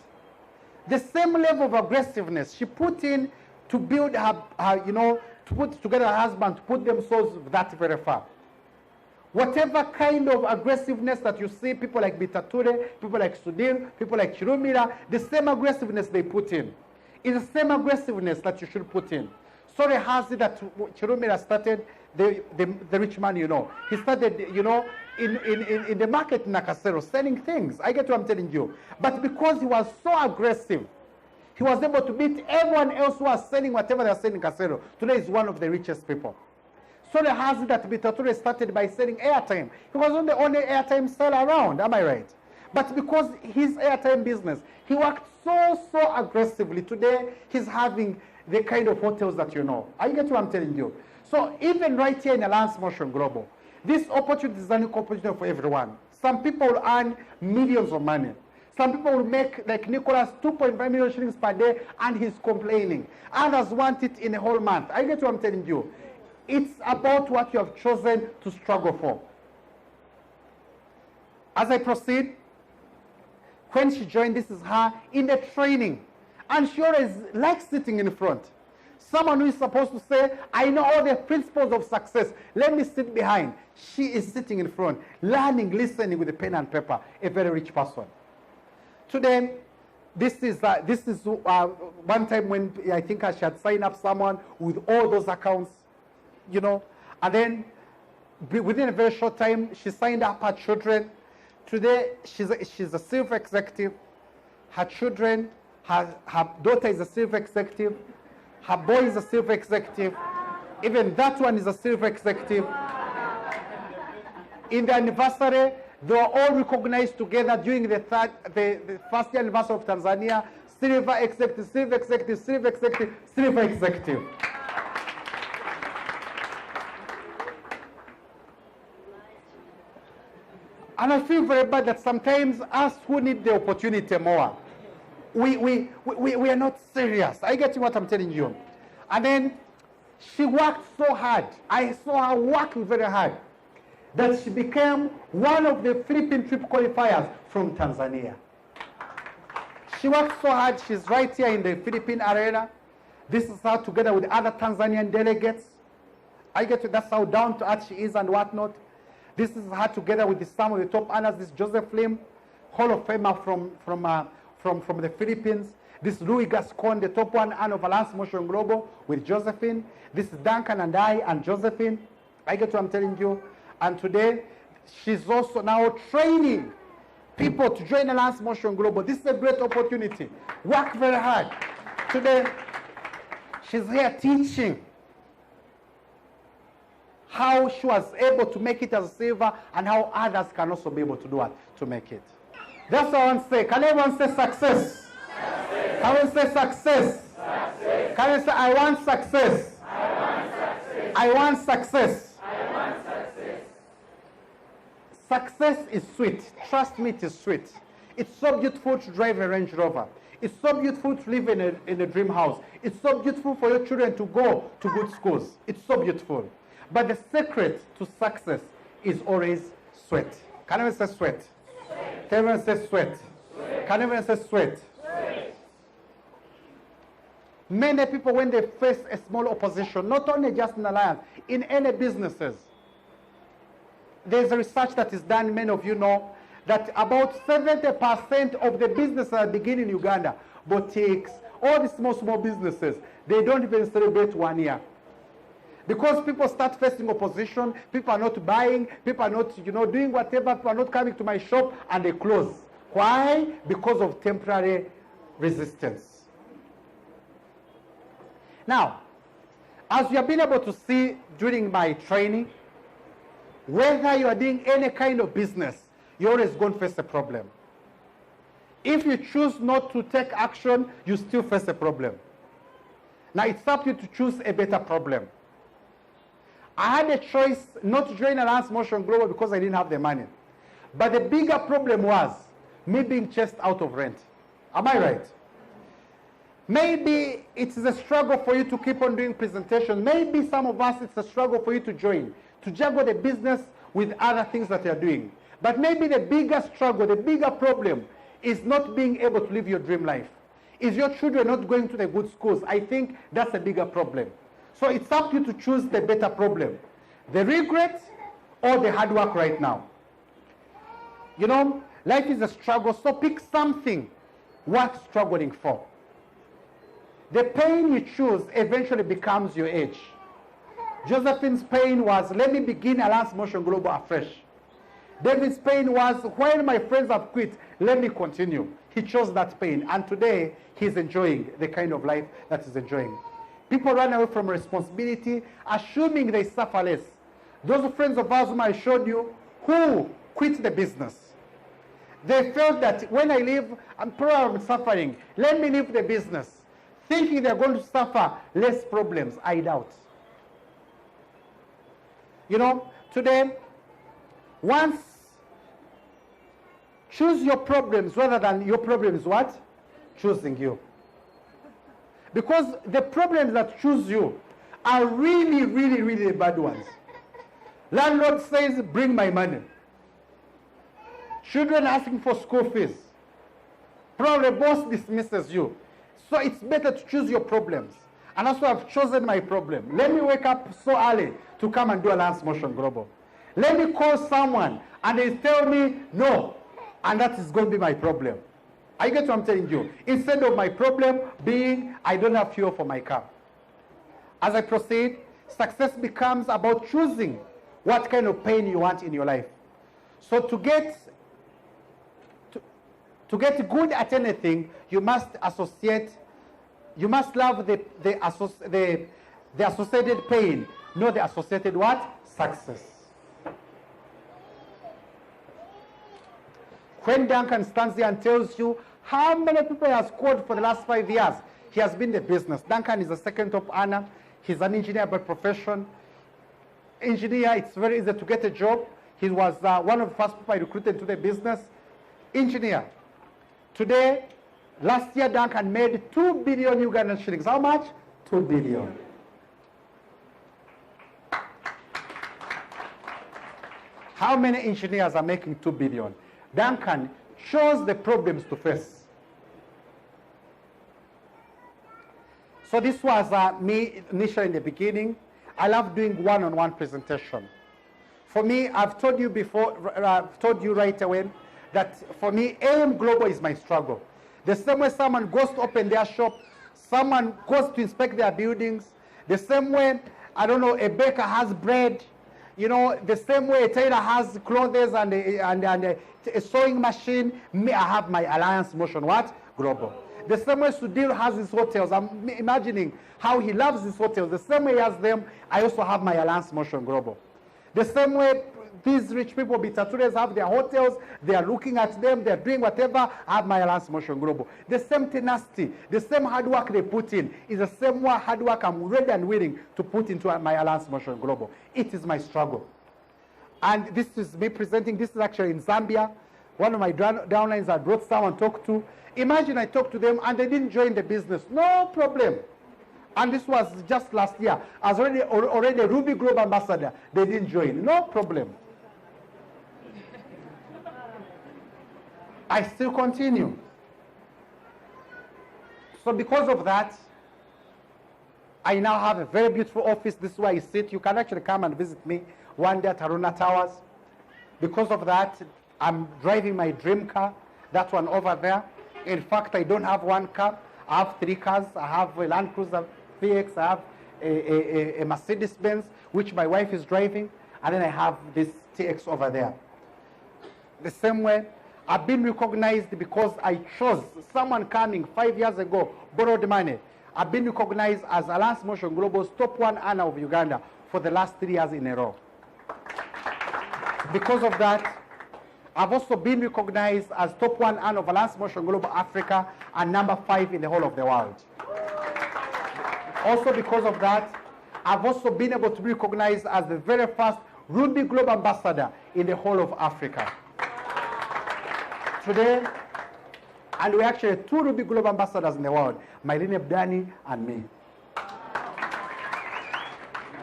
the same level of aggressiveness she put in to build her to put together her husband, to put themselves that very far. Whatever kind of aggressiveness that you see, people like Bitature, people like Sudhir, people like Chirumira, the same aggressiveness they put in is the same aggressiveness that you should put in. Sorry has it that Chirumira started, the rich man, you know. He started, you know, in the market in Nakasero, selling things. I get what I'm telling you. But because he was so aggressive, he was able to beat everyone else who was selling whatever they're selling in Kasero. Today is one of the richest people. Sorry has it that Bitature started by selling airtime. He wasn't the only airtime seller around, am I right? But because his airtime business, he worked so aggressively. Today, he's having the kind of hotels that you know. I get what I'm telling you. So even right here in Alliance Motion Global, this opportunity is an opportunity for everyone. Some people will earn millions of money. Some people will make, like Nicholas, 2.5 million shillings per day, and he's complaining. Others want it in a whole month. I get what I'm telling you. It's about what you have chosen to struggle for. As I proceed, when she joined, this is her in the training. And she always likes sitting in front. Someone who is supposed to say, I know all the principles of success, let me sit behind. She is sitting in front, learning, listening with a pen and paper, a very rich person. Today, this is one time when I think she had signed up someone with all those accounts, you know, and then within a very short time, she signed up her children. Today, she's a silver executive. Her children, her daughter is a silver executive. Her boy is a silver executive. Even that one is a silver executive. In the anniversary, they were all recognized together during the first year anniversary of Tanzania. Silver executive, silver executive, silver executive, silver executive. And I feel very bad that sometimes us who need the opportunity more, we are not serious. Are you getting what I'm telling you? And then she worked so hard. I saw her working very hard that she became one of the Philippine trip qualifiers from Tanzania. She worked so hard. She's right here in the Philippine arena. This is her together with other Tanzanian delegates. I get to, that's how down to earth she is and whatnot. This is her together with some of the top honors. This Joseph Lim, Hall of Famer from the Philippines. This Louis Gascon, the top one honor of Alliance Motion Global with Josephine. This is Duncan and I and Josephine. I get what I'm telling you. And today, she's also now training people to join Alliance Motion Global. This is a great opportunity. Work very hard. Today, she's here teaching how she was able to make it as a silver and how others can also be able to do it, to make it. That's what I want to say. Can everyone say success? Success. Can we say success? Success. Can we say I want success? I want success. I want success. I want success. Success is sweet. Trust me, it is sweet. It's so beautiful to drive a Range Rover. It's so beautiful to live in a dream house. It's so beautiful for your children to go to good schools. It's so beautiful. But the secret to success is always sweat. Can everyone say sweat? Sweat. Can everyone say sweat? Sweat. Can everyone say sweat? Sweat. Many people, when they face a small opposition, not only just in Alliance, in any businesses, there's a research that is done, many of you know, that about 70% of the businesses that begin in Uganda, boutiques, all the small businesses, they don't even celebrate 1 year. Because people start facing opposition, people are not buying, people are not, doing whatever, people are not coming to my shop, and they close. Why? Because of temporary resistance. Now, as you have been able to see during my training, whether you are doing any kind of business, you're always going to face a problem. If you choose not to take action, you still face a problem. Now, it's up to you to choose a better problem. I had a choice not to join Alliance Motion Global because I didn't have the money. But the bigger problem was me being chased out of rent. Am I right? Maybe it's a struggle for you to keep on doing presentations. Maybe some of us, it's a struggle for you to join, to juggle the business with other things that you're doing. But maybe the bigger struggle, the bigger problem is not being able to live your dream life. Is your children not going to the good schools? I think that's a bigger problem. So it's up to you to choose the better problem. The regret or the hard work right now. Life is a struggle, so pick something worth struggling for. The pain you choose eventually becomes your age. Josephine's pain was, let me begin Alliance Motion Global afresh. David's pain was, when my friends have quit, let me continue. He chose that pain, and today he's enjoying the kind of life that he's enjoying. People run away from responsibility, assuming they suffer less. Those friends of ours whom I showed you, who quit the business, they felt that when I leave, I'm probably suffering. Let me leave the business. Thinking they're going to suffer less problems. I doubt. Today, once choose your problems rather than your problems what? Choosing you. Because the problems that choose you are really, really, really bad ones. Landlord says, bring my money. Children asking for school fees. Probably boss dismisses you. So it's better to choose your problems. And also I've chosen my problem. Let me wake up so early to come and do Alliance Motion Global. Let me call someone and they tell me no. And that is going to be my problem. I get what I'm telling you. Instead of my problem being I don't have fuel for my car. As I proceed, success becomes about choosing what kind of pain you want in your life. So to get good at anything, you must love the associated pain, not the associated what? Success. When Duncan stands there and tells you how many people he has called for the last 5 years, he has been in the business. Duncan is the second top earner. He's an engineer by profession. Engineer, it's very easy to get a job. He was one of the first people I recruited to the business. Engineer. Today, Last year, Duncan made 2 billion Ugandan shillings. How much? 2 billion. How many engineers are making 2 billion? Duncan shows the problems to face. So this was me initially in the beginning. I love doing one-on-one presentation. For me, I've told you before, I've told you right away that for me, AM Global is my struggle. The same way someone goes to open their shop, someone goes to inspect their buildings, the same way, I don't know, a baker has bread, you know, the same way a tailor has clothes and a sewing machine, me, I have my Alliance Motion, what? Global. The same way Sudhir has his hotels, I'm imagining how he loves his hotels. The same way he has them, I also have my Alliance Motion Global. The same way these rich people, Bitatures, have their hotels, they are looking at them, they are doing whatever, I have my Alliance Motion Global. The same tenacity, the same hard work they put in is the same hard work I'm ready and willing to put into my Alliance Motion Global. It is my struggle. And this is me presenting, this is actually in Zambia. One of my downlines I brought someone to talk to. Imagine I talked to them and they didn't join the business. No problem. And this was just last year. I was already a Ruby Globe ambassador. They didn't join. No problem. I still continue. So because of that, I now have a very beautiful office. This is where I sit. You can actually come and visit me one day at Haruna Towers. Because of that, I'm driving my dream car, that one over there. In fact, I don't have one car. I have 3 cars. I have a Land Cruiser VX. I have a Mercedes-Benz, which my wife is driving. And then I have this TX over there. The same way, I've been recognized because I chose someone coming 5 years ago, borrowed money. I've been recognized as Alliance Motion Global's top 1 earner of Uganda for the last 3 years in a row. Because of that, I've also been recognized as top 1 earner of Alliance Motion Global Africa and number 5 in the whole of the world. Also because of that, I've also been able to be recognized as the very first Ruby Globe ambassador in the whole of Africa. Today, and we actually have 2 Ruby Globe ambassadors in the world, Mylene Bdani and me.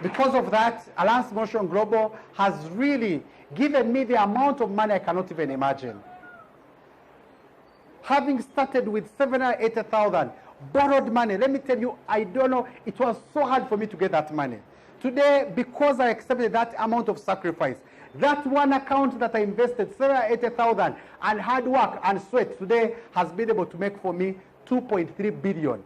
Because of that, Alliance Motion Global has really given me the amount of money I cannot even imagine. Having started with 780,000 borrowed money, let me tell you, I don't know, it was so hard for me to get that money. Today, because I accepted that amount of sacrifice, that one account that I invested 780,000 and hard work and sweat today has been able to make for me 2.3 billion.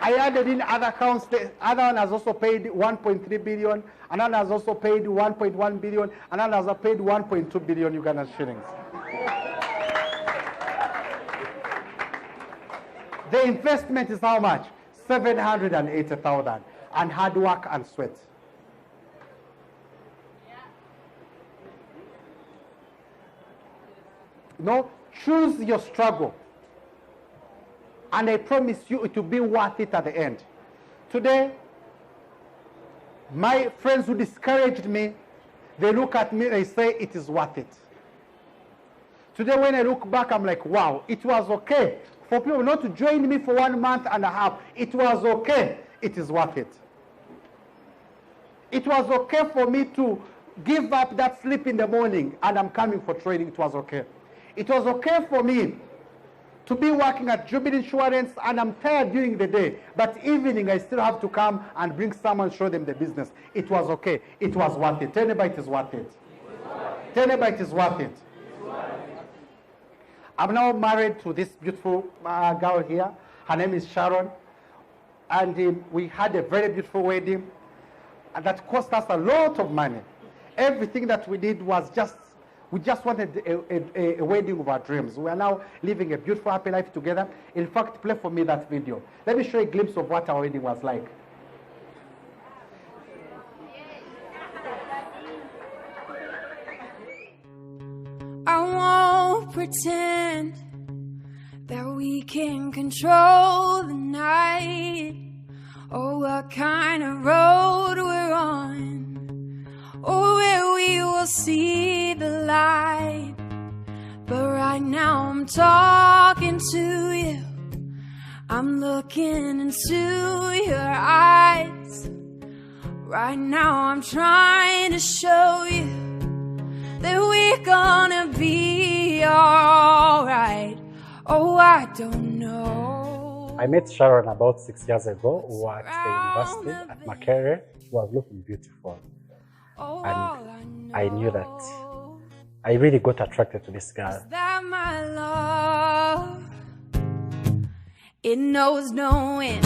I added in other accounts. The other one has also paid 1.3 billion. Another has also paid 1.1 billion. Another has paid 1.2 billion Ugandan shillings. The investment is how much? 780,000 and hard work and sweat. No, choose your struggle. And I promise you it will be worth it at the end. Today, my friends who discouraged me, they look at me and they say it is worth it. Today when I look back, I'm like, wow, it was okay. For people not to join me for 1.5 months, it was okay. It is worth it. It was okay for me to give up that sleep in the morning and I'm coming for training. It was okay. It was okay for me to be working at Jubilee Insurance and I'm tired during the day, but evening I still have to come and bring someone, show them the business. It was okay. It was worth it. Tell anybody it is worth it. Tell anybody it is worth it. I'm now married to this beautiful girl here. Her name is Sharon. And we had a very beautiful wedding that cost us a lot of money. Everything that we did was we just wanted a wedding of our dreams. We are now living a beautiful, happy life together. In fact, play for me that video. Let me show you a glimpse of what our wedding was like. I won't pretend that we can control the night or what kind of road we're on, or where we will see the light. But right now I'm talking to you. I'm looking into your eyes. Right now I'm trying to show you that we're gonna be alright. Oh, I don't know. I met Sharon about 6 years ago. We were at the university at Makerere. She was looking beautiful. And I knew that I really got attracted to this girl. Is that my love? It knows no end.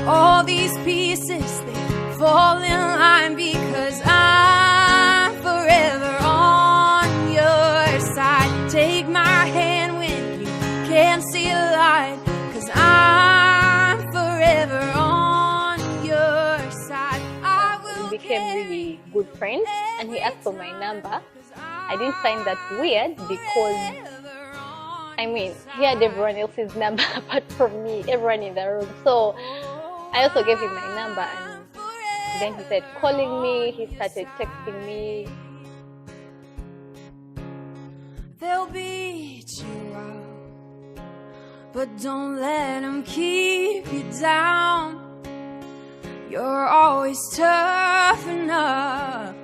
All these pieces, they fall in line because I'm forever on your side. Take my hand when you can't see a light, because I'm forever on your side. We became really good friends and he asked for my number. I didn't find that weird because, I mean, he had everyone else's number apart from me, everyone in the room. So I also gave him my number, and then he started calling me, he started texting me. They'll beat you up, but don't let them keep you down. You're always tough enough,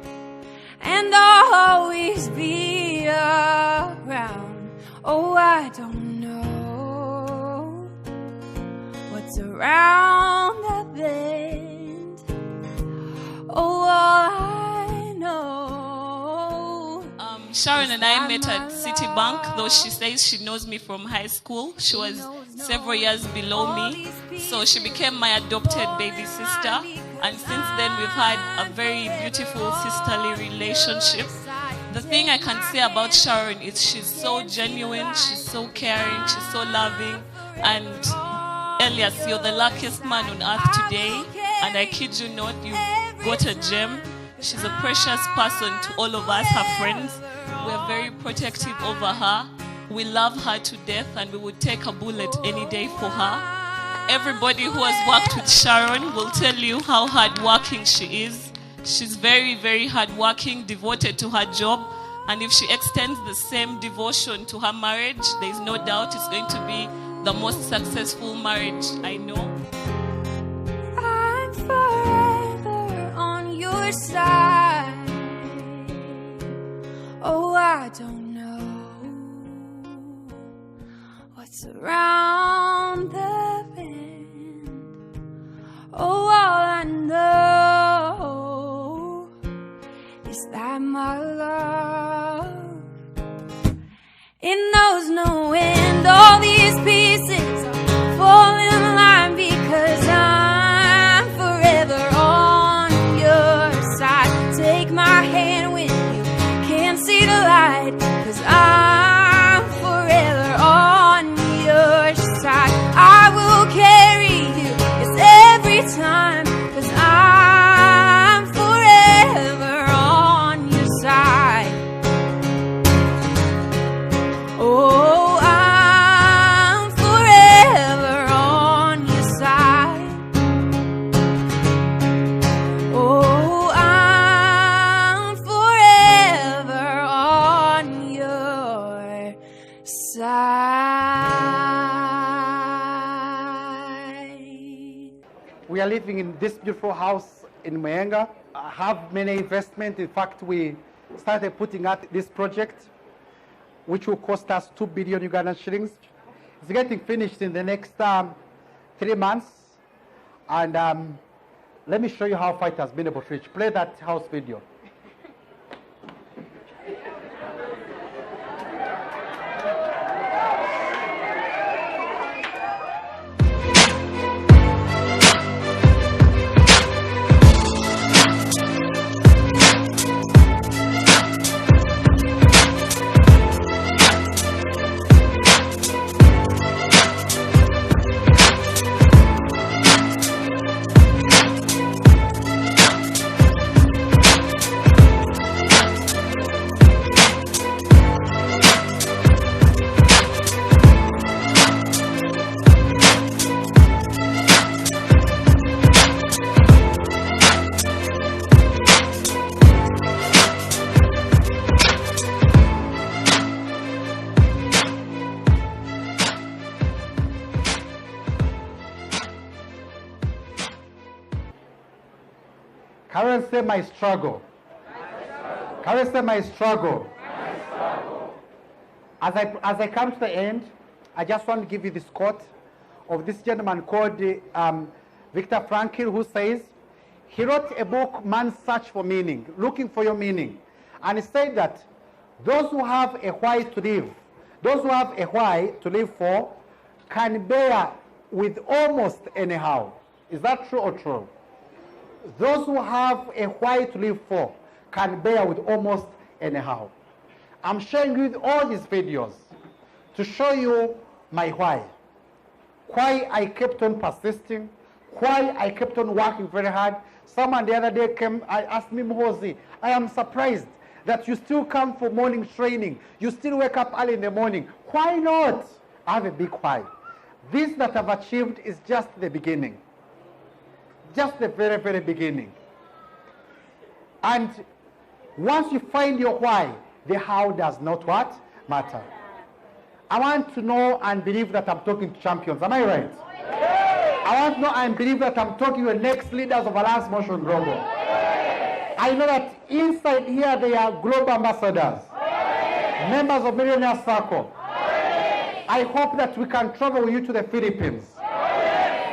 and I'll always be around. Oh, I don't know what's around that bend. Oh, all I know. Sharon and I met at Citibank, though she says she knows me from high school. She was several years below me, so she became my adopted baby sister. And since then, we've had a very beautiful sisterly relationship. The thing I can say about Sharon is she's so genuine, she's so caring, she's so loving. And Elias, you're the luckiest man on earth today, and I kid you not, you've got a gem. She's a precious person to all of us, her friends. We're very protective over her. We love her to death, and we would take a bullet any day for her. Everybody who has worked with Sharon will tell you how hardworking she is. She's very, very hardworking, devoted to her job, and if she extends the same devotion to her marriage, there is no doubt it's going to be the most successful marriage I know. I'm forever on your side. Oh, I don't know what's around the bend. Oh, all I know is that my love, it knows no end. All these pieces fall in line because I'm forever on your side. Take my hand when you can't see the light, because I'm forever on your side. I will carry you, yes, every time, because I'm forever on your side. Oh, I'm forever on your side. Oh, I'm forever on your side. We are living in this beautiful house in Muhoozi. I have many investments. In fact, we started putting out this project, which will cost us 2 billion Ugandan shillings. It's getting finished in the next 3 months. And let me show you how far it has been able to reach. Play that house video. Can we say my struggle? Can we say my struggle? As I come to the end, I just want to give you this quote of this gentleman called Viktor Frankl, who says, he wrote a book, Man's Search for Meaning, looking for your meaning. And he said that those who have a why to live, those who have a why to live for, can bear with almost anyhow. Is that true or true? Those who have a why to live for can bear with almost anyhow. I'm sharing with all these videos to show you my why. Why I kept on persisting, why I kept on working very hard. Someone the other day came, I asked me, Muhoozi, I am surprised that you still come for morning training. You still wake up early in the morning. Why not? I have a big why. This that I've achieved is just the beginning. Just the very, very beginning. And once you find your why, the how does not what? Matter. I want to know and believe that I'm talking to champions. Am I right? I want to know and believe that I'm talking to the next leaders of Alliance Motion Global. I know that inside here they are global ambassadors, members of Millionaire Circle. I hope that we can travel with you to the Philippines,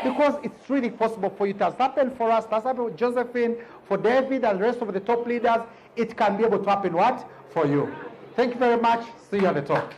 because it's really possible for you. It has happened for us, it has happened with Josephine, for David and the rest of the top leaders. It can be able to happen what? For you. Thank you very much. See you at the top.